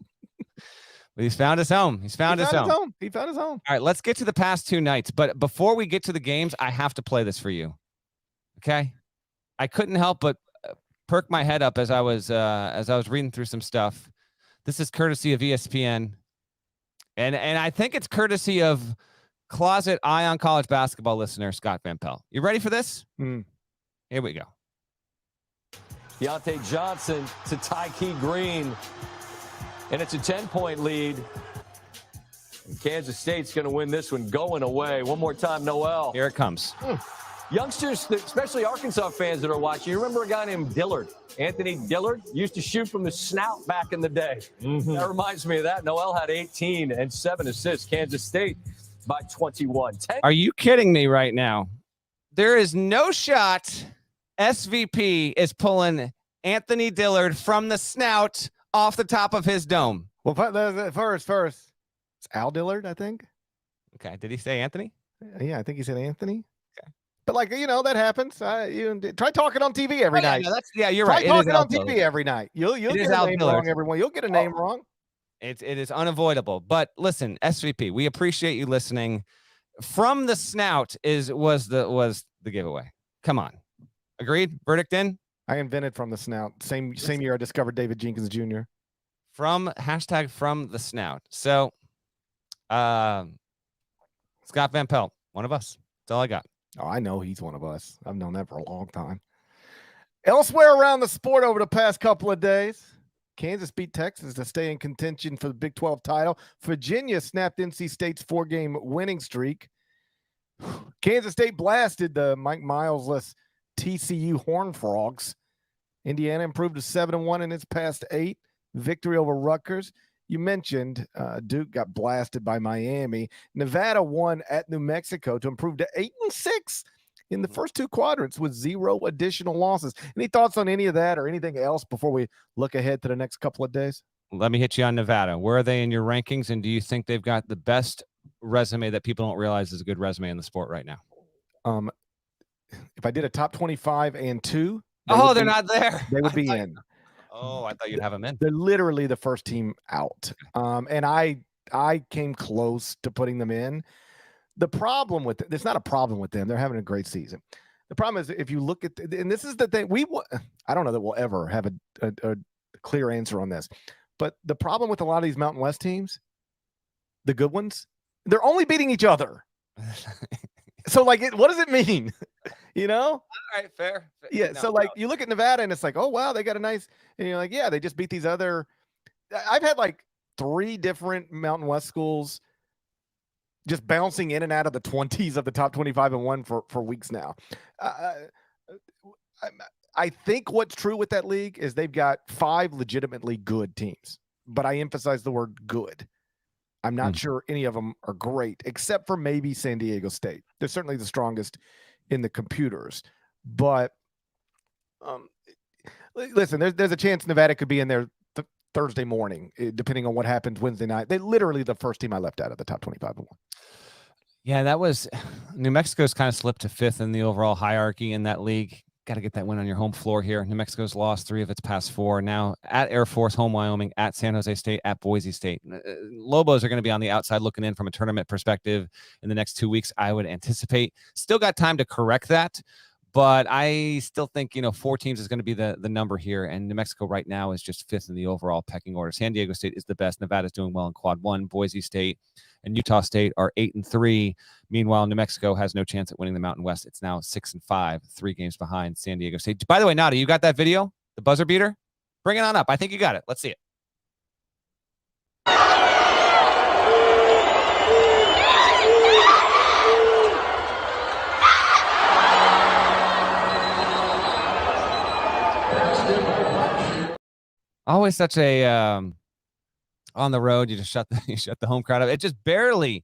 But he's found his home. He found his home. He found his home. All right, let's get to the past 2 nights. But before we get to the games, I have to play this for you. Okay? I couldn't help but perk my head up as I was reading through some stuff. This is courtesy of ESPN. And I think it's courtesy of closet Eye on College basketball listener Scott Van Pelt. You ready for this? Here we go. Deontay Johnson to Tyke Green. And it's a 10-point lead. And Kansas State's going to win this one going away. One more time, Noel. Here it comes. Youngsters, especially Arkansas fans that are watching, you remember a guy named Dillard? Anthony Dillard used to shoot from the snout back in the day. That reminds me of that. Noel had 18 and 7 assists. Kansas State by 21. Are you kidding me right now? There is no shot SVP is pulling Anthony Dillard from the snout off the top of his dome. Well, first, it's Al Dillard, I think. Okay. Did he say Anthony? Yeah, I think he said Anthony. Okay. But that happens. Try talking on TV every night. You're try right. Talking on TV every night. You'll get a name wrong, everyone. You'll get a name wrong. It is unavoidable. But listen, SVP, we appreciate you listening. From the snout was the giveaway. Come on. Agreed? Verdict in? I invented from the snout. Same year I discovered David Jenkins Jr. From the snout. So Scott Van Pelt, one of us. That's all I got. Oh, I know he's one of us. I've known that for a long time. Elsewhere around the sport over the past couple of days, Kansas beat Texas to stay in contention for the Big 12 title. Virginia snapped NC State's 4-game winning streak. Kansas State blasted the Mike Miles-less TCU Horned Frogs. Indiana improved to 7-1 in its past 8. Victory over Rutgers. You mentioned Duke got blasted by Miami. Nevada won at New Mexico to improve to 8-6 in the first 2 quadrants with 0 additional losses. Any thoughts on any of that or anything else before we look ahead to the next couple of days? Let me hit you on Nevada. Where are they in your rankings, and do you think they've got the best resume that people don't realize is a good resume in the sport right now? If I did a top 25 and 2, they're not there. They would be in. Oh, I thought you'd have them in. They're literally the first team out. And I came close to putting them in. The problem with it's not a problem with them. They're having a great season. The problem is if you look at and this is the thing I don't know that we'll ever have a clear answer on this. But the problem with a lot of these Mountain West teams, the good ones, they're only beating each other. So what does it mean? All right, fair. Yeah. No, so you look at Nevada and it's like, oh wow, they got a nice, and you're like, yeah, they just beat these other. I've had 3 different Mountain West schools just bouncing in and out of the 20s of the top 25 and 1 for weeks now. I think what's true with that league is they've got 5 legitimately good teams, but I emphasize the word good. I'm not sure any of them are great, except for maybe San Diego State. They're certainly the strongest in the computers. But listen, there's a chance Nevada could be in there Thursday morning, depending on what happens Wednesday night. They literally the first team I left out of the top 25 and 1. Yeah, that was New Mexico's kind of slipped to 5th in the overall hierarchy in that league. Got to get that win on your home floor here. New Mexico's lost 3 of its past 4. Now at Air Force, home Wyoming, at San Jose State, at Boise State. Lobos are going to be on the outside looking in from a tournament perspective in the next 2 weeks, I would anticipate. Still got time to correct that, but I still think, 4 teams is going to be the number here, and New Mexico right now is just 5th in the overall pecking order. San Diego State is the best. Nevada's doing well in quad 1. Boise State and Utah State are 8-3. Meanwhile, New Mexico has no chance at winning the Mountain West. It's now 6-5, 3 games behind San Diego State. By the way, Nada, you got that video? The buzzer beater? Bring it on up. I think you got it. Let's see it. Always such a on the road. You just shut the home crowd up. It just barely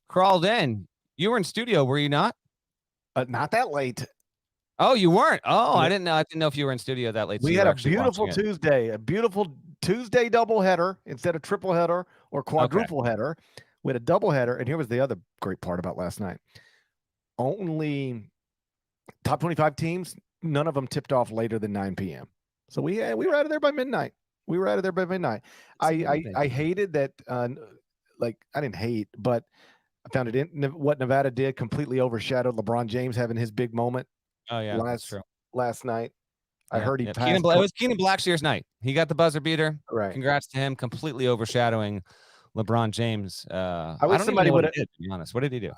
crawled in. You were in studio, were you not? Not that late. Oh, you weren't. Oh, I didn't know. I didn't know if you were in studio that late. We had a beautiful Tuesday, a beautiful Tuesday doubleheader instead of triple header or quadruple header. We had a doubleheader, and here was the other great part about last night. Only top 25 teams, none of them tipped off later than 9 p.m. So we were out of there by midnight. I hated that. I didn't hate, but I found it what Nevada did completely overshadowed LeBron James having his big moment. Oh yeah, that's true. Last night. I Yeah, heard he yeah. passed. It was Keenan Blackshear's night. He got the buzzer beater. Right. Congrats to him. Completely overshadowing LeBron James. I don't wish even somebody know what would he did, to be honest. What did he do?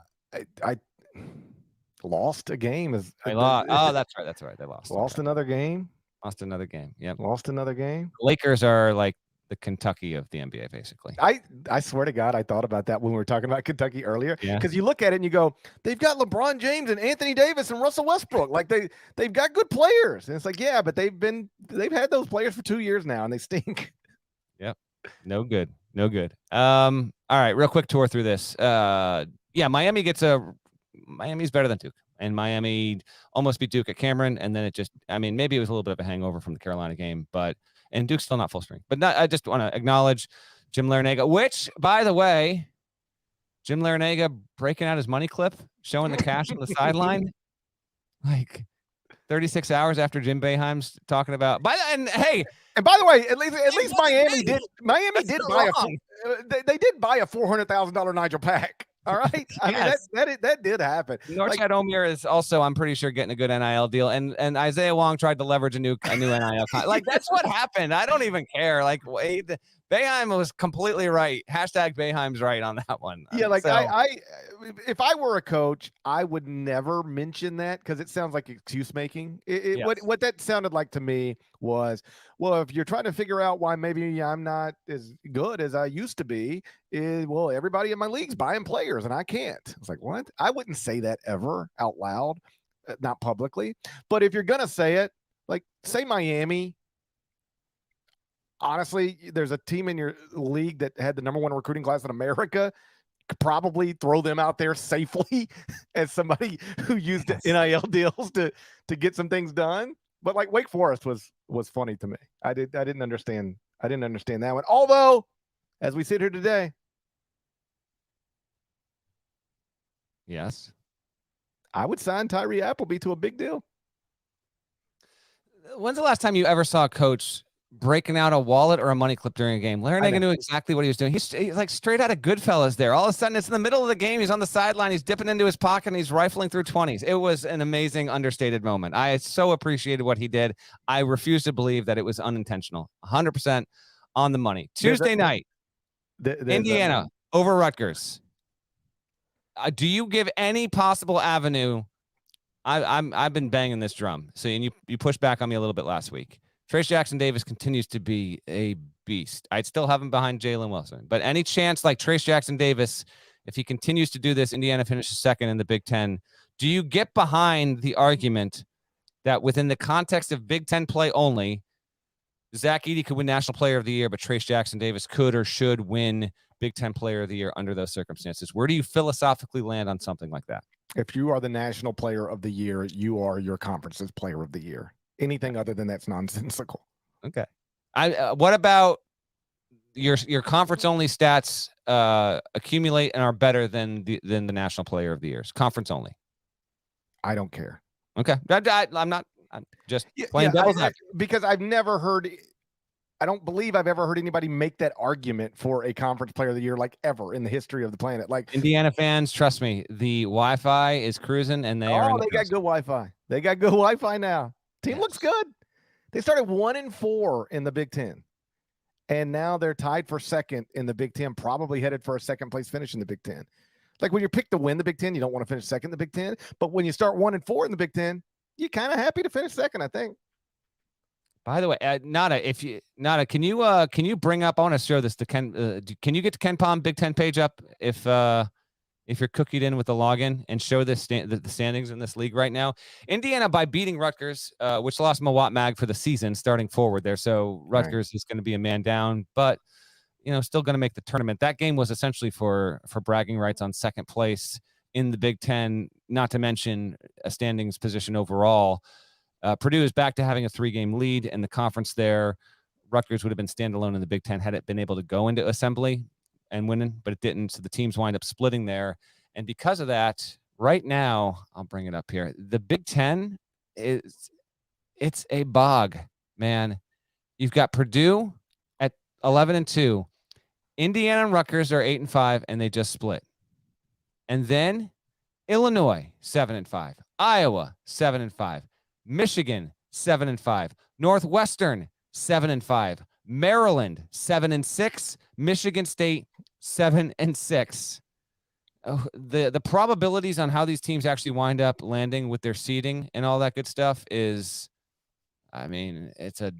I lost a game. They lost. Oh, that's right. They lost. Lost another game. Lost another game. Yep. Lost another game. Lakers are like the Kentucky of the NBA, basically. I swear to God, I thought about that when we were talking about Kentucky earlier. Yeah. Because you look at it and you go, they've got LeBron James and Anthony Davis and Russell Westbrook. Like they've got good players. And it's like, yeah, but they've had those players for 2 years now and they stink. Yep. No good. All right, real quick tour through this. Miami's better than Duke. And Miami almost beat Duke at Cameron. And then maybe it was a little bit of a hangover from the Carolina game, and Duke's still not full strength. But I just want to acknowledge Jim Larinaga, which, by the way, Jim Larinaga breaking out his money clip, showing the cash on the sideline, like 36 hours after Jim Boeheim's talking about. And by the way, at least Miami did buy they did buy a $400,000 Nigel Pack. All right. I mean, that did happen. Norchad Omier is also, I'm pretty sure, getting a good NIL deal. And Isaiah Wong tried to leverage a new NIL. Like, that's what happened. I don't even care. Like, wait, Boeheim was completely right. Hashtag Boeheim's right on that one. Yeah, if I were a coach, I would never mention that because it sounds like excuse making. What that sounded like to me was, well, if you're trying to figure out why maybe I'm not as good as I used to be, everybody in my league's buying players and I can't. It's like, what? I wouldn't say that ever out loud, not publicly. But if you're going to say it, like say Miami. Honestly, there's a team in your league that had the number 1 recruiting class in America. Could probably throw them out there safely as somebody who used NIL deals to get some things done. But like Wake Forest was funny to me. I didn't understand that one. Although, as we sit here today, yes, I would sign Tyree Appleby to a big deal. When's the last time you ever saw a coach breaking out a wallet or a money clip during a game? Larinaga knew exactly what he was doing. He's like straight out of Goodfellas there. All of a sudden, it's in the middle of the game. He's on the sideline. He's dipping into his pocket and he's rifling through 20s. It was an amazing, understated moment. I so appreciated what he did. I refuse to believe that it was unintentional. 100% on the money. Tuesday night, Indiana over Rutgers. Do you give any possible avenue? I've been banging this drum. So and you pushed back on me a little bit last week. Trace Jackson Davis continues to be a beast. I'd still have him behind Jalen Wilson. But any chance like Trace Jackson Davis, if he continues to do this, Indiana finishes second in the Big Ten. Do you get behind the argument that within the context of Big Ten play only, Zach Edey could win National Player of the Year, but Trace Jackson Davis could or should win Big Ten Player of the Year under those circumstances? Where do you philosophically land on something like that? If you are the National Player of the Year, you are your conference's Player of the Year. Anything other than that's nonsensical. Okay. What about your conference only stats accumulate and are better than the National Player of the Years? Conference only. I don't care. Okay. I'm just playing devil's advocate. Because I've never heard. I don't believe I've ever heard anybody make that argument for a conference player of the year, like ever in the history of the planet. Like Indiana fans, trust me, the Wi-Fi is cruising and they are. They got good Wi-Fi. They got good Wi-Fi now. Team looks good. They started 1-4 in the Big Ten, and now they're tied for second in the Big Ten, probably headed for a second place finish in the Big Ten. Like when you're picked to win the Big Ten, you don't want to finish second in the Big Ten, but when you start 1-4 in the Big Ten, you're kind of happy to finish second, I think. By the way, Nada, can you bring up? I want to show this to Ken. Can you get to Ken Palm Big Ten page up if you're cookied in with the login and show the standings in this league right now? Indiana by beating Rutgers, which lost Mawat Mag for the season, starting forward there. So Rutgers is going to be a man down, but still going to make the tournament. That game was essentially for bragging rights on second place in the Big Ten, not to mention a standings position overall. Purdue is back to having a 3-game lead in the conference there. Rutgers would have been standalone in the Big Ten had it been able to go into assembly and winning, but it didn't. So the teams wind up splitting there. And because of that, right now, I'll bring it up here. The Big Ten it's a bog, man. You've got Purdue at 11-2. Indiana and Rutgers are 8-5, and they just split. And then Illinois 7-5, Iowa 7-5, Michigan 7-5, Northwestern 7-5, Maryland 7-6, Michigan State 7-6. Oh, the probabilities on how these teams actually wind up landing with their seeding and all that good stuff is, I mean, it's a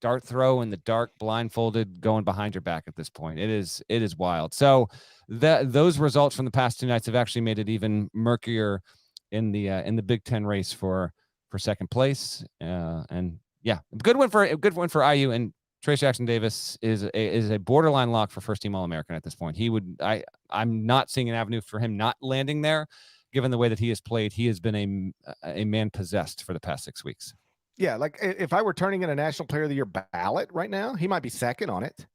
dart throw in the dark, blindfolded, going behind your back at this point. It is wild. So those results from the past two nights have actually made it even murkier in the Big Ten race for second place. And yeah, good win for IU, and Trace Jackson Davis is a borderline lock for first team All-American at this point. I'm not seeing an avenue for him not landing there, given the way that he has played. He has been a man possessed for the past 6 weeks. Yeah, like if I were turning in a National Player of the Year ballot right now, he might be second on it.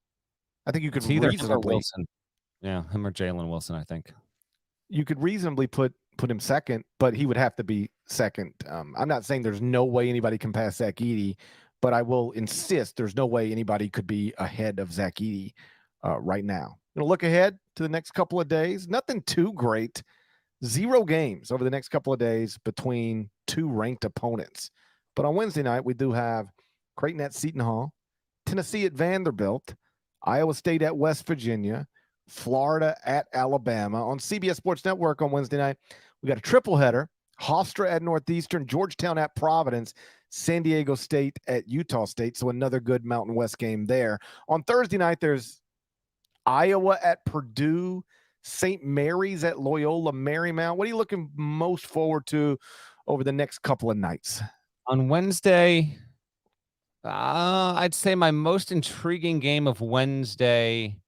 I think you could reasonably Wilson. Yeah, him or Jalen Wilson, I think. You could reasonably put him second, but he would have to be second. I'm not saying there's no way anybody can pass Zach Edey, but I will insist there's no way anybody could be ahead of Zach Edey right now. Look ahead to the next couple of days. Nothing too great. 0 games over the next couple of days between two ranked opponents. But on Wednesday night, we do have Creighton at Seton Hall, Tennessee at Vanderbilt, Iowa State at West Virginia, Florida at Alabama. On CBS Sports Network on Wednesday night, we got a triple header: Hofstra at Northeastern, Georgetown at Providence, San Diego State at Utah State. So another good Mountain West game there. On Thursday night, there's Iowa at Purdue, St. Mary's at Loyola Marymount. What are you looking most forward to over the next couple of nights? On Wednesday, I'd say my most intriguing game of Wednesday,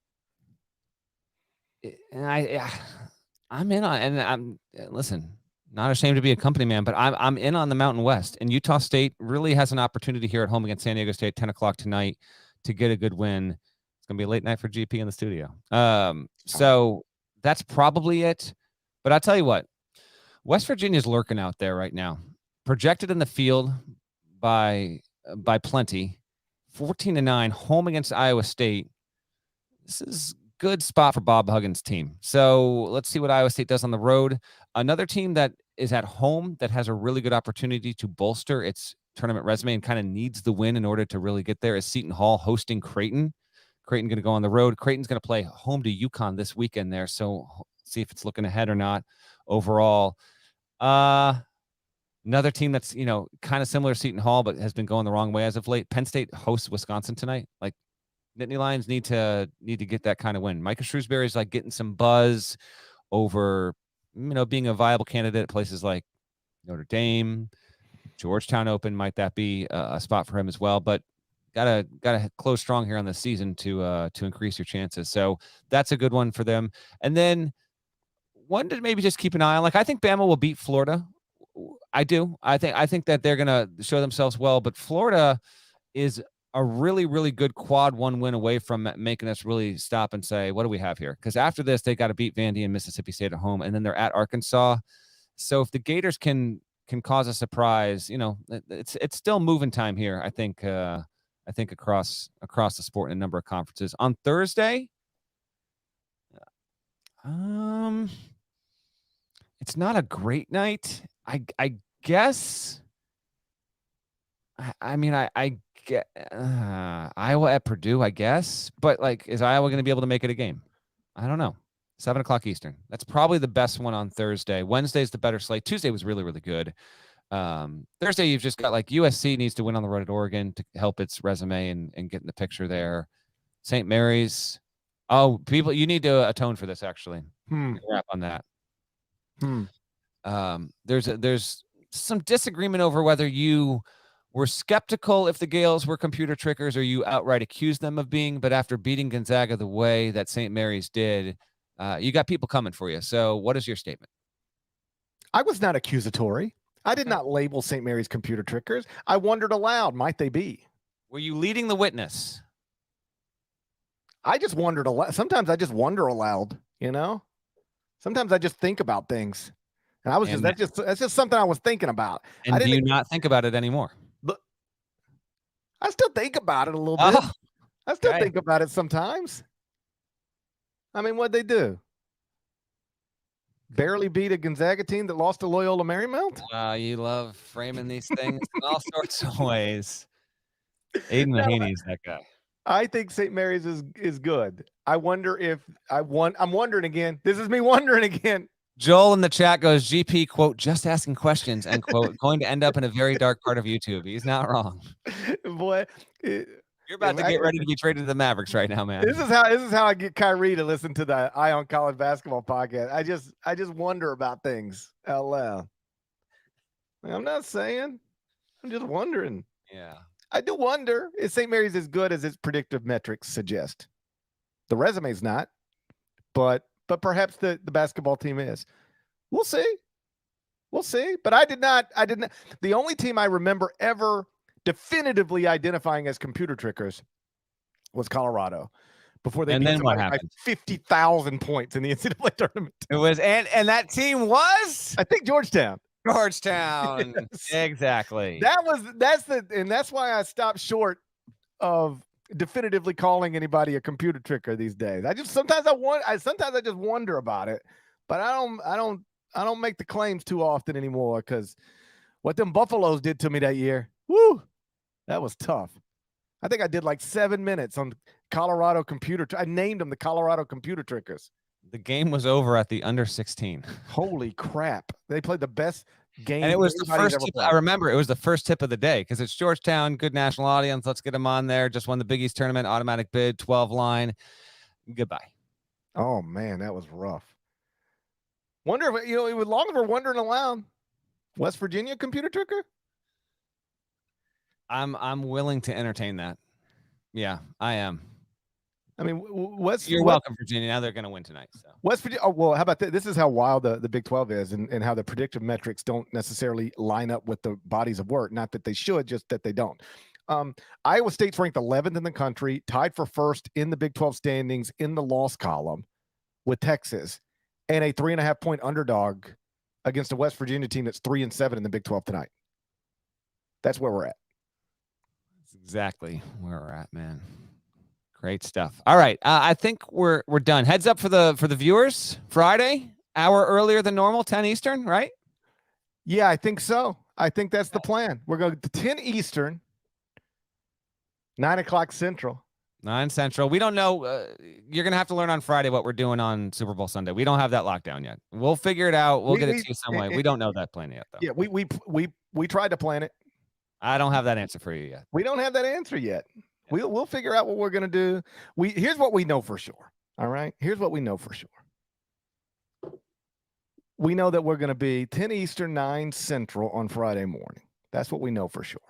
and I'm in on, and I'm listen, not ashamed to be a company man, but I'm in on the Mountain West, and Utah State really has an opportunity here at home against San Diego State, 10 o'clock tonight, to get a good win. It's gonna be a late night for GP in the studio. So that's probably it. But I'll tell you what, West Virginia's lurking out there right now. Projected in the field by plenty, 14-9, home against Iowa State. This is a good spot for Bob Huggins' team. So let's see what Iowa State does on the road. Another team that is at home that has a really good opportunity to bolster its tournament resume and kind of needs the win in order to really get there is Seton Hall hosting Creighton. Creighton going to go on the road. Creighton's going to play home to UConn this weekend there. So see if it's looking ahead or not overall. Another team that's, kind of similar to Seton Hall, but has been going the wrong way as of late. Penn State hosts Wisconsin tonight. Like, Nittany Lions need to get that kind of win. Micah Shrewsbury's like getting some buzz over, being a viable candidate at places like Notre Dame, Georgetown Open. Might that be a spot for him as well? But gotta close strong here on the season to increase your chances. So that's a good one for them. And then one to maybe just keep an eye on. Like, I think Bama will beat Florida. I do. I think that they're going to show themselves well, but Florida is a really, really good quad one win away from making us really stop and say, what do we have here? Because after this, they got to beat Vandy and Mississippi State at home, and then they're at Arkansas. So if the Gators can cause a surprise, it's still moving time here. I think across the sport in a number of conferences. On Thursday, it's not a great night. I guess. I get Iowa at Purdue, I guess. But is Iowa going to be able to make it a game? I don't know. 7 o'clock Eastern. That's probably the best one on Thursday. Wednesday's the better slate. Tuesday was really, really good. Thursday, you've just got USC needs to win on the road at Oregon to help its resume and get in the picture there. St. Mary's. Oh, people, you need to atone for this, actually. Wrap on that. There's some disagreement over whether you were skeptical if the Gales were computer trickers or you outright accused them of being, but after beating Gonzaga the way that St. Mary's did, you got people coming for you. So what is your statement? I was not accusatory. I did not label St. Mary's computer trickers. I wondered aloud, might they be? Were you leading the witness? I just wondered a lot. Sometimes I just wonder aloud, you know? Sometimes I just think about things. And I was And that's just something I was thinking about. And do you not think about it anymore? I still think about it a little bit. Oh, I still okay. think about it sometimes. I mean, what'd they do? Barely beat a Gonzaga team that lost to Loyola Marymount? You love framing these things in all sorts of ways. Aiden Mahaney is that guy. I think St. Mary's is good. I wonder if I'm wondering again. This is me wondering again. Joel in the chat goes, GP, quote, just asking questions, end quote, going to end up in a very dark part of YouTube. He's not wrong. Boy, You're about to get ready to be traded to the Mavericks right now, man. This is how I get Kyrie to listen to the Eye on College Basketball podcast. I just wonder about things out loud. I'm not saying. I'm just wondering. Yeah. I do wonder, is St. Mary's as good as its predictive metrics suggest? The resume's not, but perhaps the basketball team is. We'll see. We'll see. But I did not. The only team I remember ever definitively identifying as computer trickers was Colorado before they beat somebody by 50,000 points in the NCAA tournament. It was, and that team was, I think, Georgetown. Georgetown. Yes. Exactly. That's why I stopped short of definitively calling anybody a computer tricker these days. Sometimes I just wonder about it, but I don't make the claims too often anymore, because what them Buffaloes did to me that year, woo, that was tough. I think I did like 7 minutes on Colorado computer. I named them the Colorado computer trickers. The game was over at the under 16. Holy crap. They played the best game. And it was the first tip. I remember it was the first tip of the day, because it's Georgetown, good national audience. Let's get them on there. Just won the Big East tournament, automatic bid, 12 line. Goodbye. Oh, man, that was rough. Wonder if, it was long as we're wondering aloud. West Virginia computer tricker? I'm willing to entertain that. Yeah, I am. I mean, you're welcome, Virginia. Now they're going to win tonight. So West Virginia. Oh, well, how about this? This is how wild the Big 12 is, and how the predictive metrics don't necessarily line up with the bodies of work. Not that they should, just that they don't. Iowa State's ranked 11th in the country, tied for first in the Big 12 standings in the loss column with Texas, and a 3.5-point underdog against a West Virginia team that's 3-7 in the Big 12 tonight. That's where we're at. That's exactly where we're at, man. Great stuff. All right, I think we're done. Heads up for the viewers. Friday, hour earlier than normal, 10 Eastern, right? Yeah, I think so. I think that's the plan. We're going to 10 Eastern, 9 o'clock Central. 9 Central. We don't know. You're going to have to learn on Friday what we're doing on Super Bowl Sunday. We don't have that lockdown yet. We'll figure it out. We'll get it to you some way. We don't know that plan yet, though. Yeah, we tried to plan it. I don't have that answer for you yet. We don't have that answer yet. We'll figure out what we're going to do. Here's what we know for sure. All right. Here's what we know for sure. We know that we're going to be 10 Eastern, 9 Central on Friday morning. That's what we know for sure.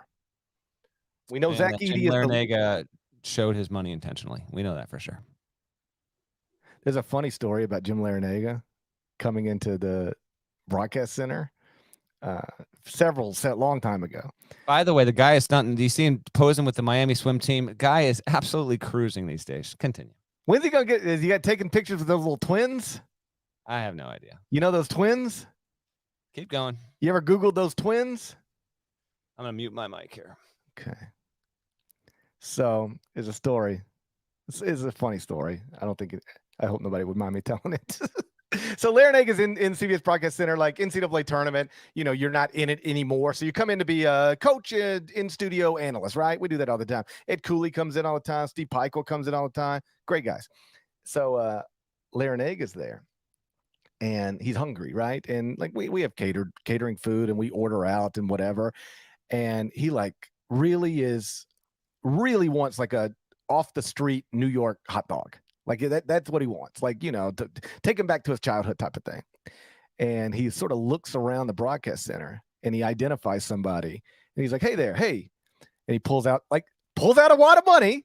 We know Zach Edey Larinaga showed his money intentionally. We know that for sure. There's a funny story about Jim Larinaga coming into the broadcast center long time ago. By the way, the guy is stunting. Do you see him posing with the Miami swim team? Guy is absolutely cruising these days. Continue. When's he going to get? Is he taking pictures of those little twins? I have no idea. You know those twins? Keep going. You ever Googled those twins? I'm going to mute my mic here. Okay. So there's a story. This is a funny story. I hope nobody would mind me telling it. So Larinaga is in CBS Broadcast Center, like NCAA tournament. You're not in it anymore. So you come in to be a coach, in-studio analyst, right? We do that all the time. Ed Cooley comes in all the time. Steve Peichel comes in all the time. Great guys. So Larinaga is there, and he's hungry, right? And like we have catering food, and we order out and whatever. And he really wants like a off the street New York hot dog. Like that's what he wants. Like, to take him back to his childhood type of thing. And he sort of looks around the broadcast center and he identifies somebody. And he's like, hey there, hey. And he pulls out a wad of money,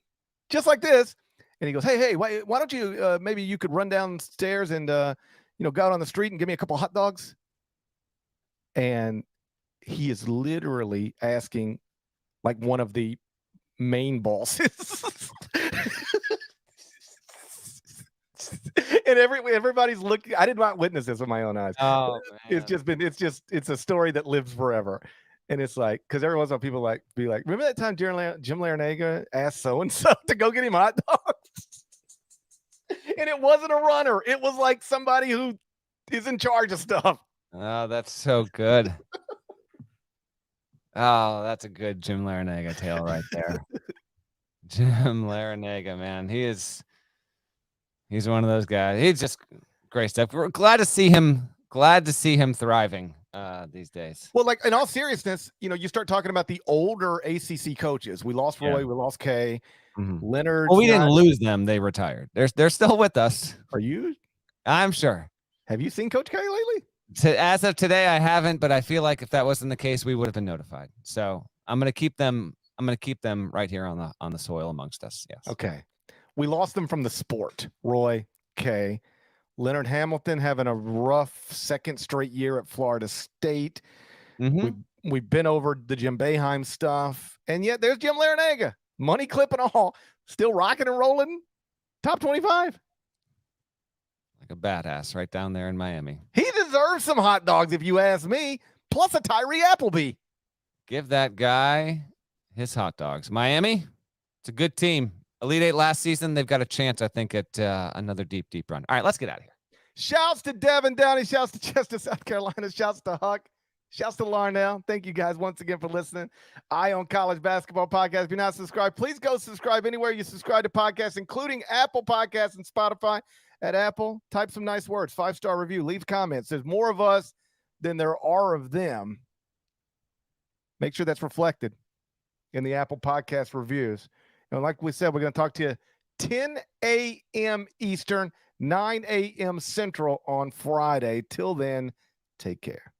just like this. And he goes, hey, why don't you, maybe you could run downstairs and, go out on the street and give me a couple hot dogs. And he is literally asking like one of the main bosses. And everybody's looking. I did not witness this with my own eyes. Oh, It's a story that lives forever. And it's like, because every once in a while people be like, remember that time Jim Larinaga asked so-and-so to go get him hot dogs? And it wasn't a runner. It was like somebody who is in charge of stuff. Oh, that's so good. Oh, that's a good Jim Larinaga tale right there. Jim Larinaga, man. He's one of those guys. He's just great stuff. We're glad to see him thriving these days. Well, like in all seriousness, you start talking about the older ACC coaches. We lost Roy, we lost Kay, Leonard. Well, we didn't lose them. They retired. They're still with us. Are you? I'm sure. Have you seen Coach K lately? As of today, I haven't, but I feel like if that wasn't the case, we would have been notified. So I'm going to keep them right here on the soil amongst us. Yes. Okay. We lost them from the sport. Roy, Kay, Leonard Hamilton having a rough second straight year at Florida State. We've been over the Jim Boeheim stuff, and yet there's Jim Larinaga, money clip and all, still rocking and rolling, top 25. Like a badass right down there in Miami. He deserves some hot dogs, if you ask me, plus a Tyree Appleby. Give that guy his hot dogs. Miami, it's a good team. Elite Eight last season. They've got a chance, I think, at another deep run. All right, let's get out of here. Shouts to Devin Downey. Shouts to Chester, South Carolina. Shouts to Huck. Shouts to Larnell. Thank you guys once again for listening. Eye on College Basketball Podcast. If you're not subscribed, please go subscribe anywhere you subscribe to podcasts, including Apple Podcasts and Spotify. At Apple, type some nice words, 5-star review, leave comments. There's more of us than there are of them. Make sure that's reflected in the Apple Podcast reviews. And like we said, we're going to talk to you 10 a.m. Eastern, 9 a.m. Central on Friday. Till then, take care.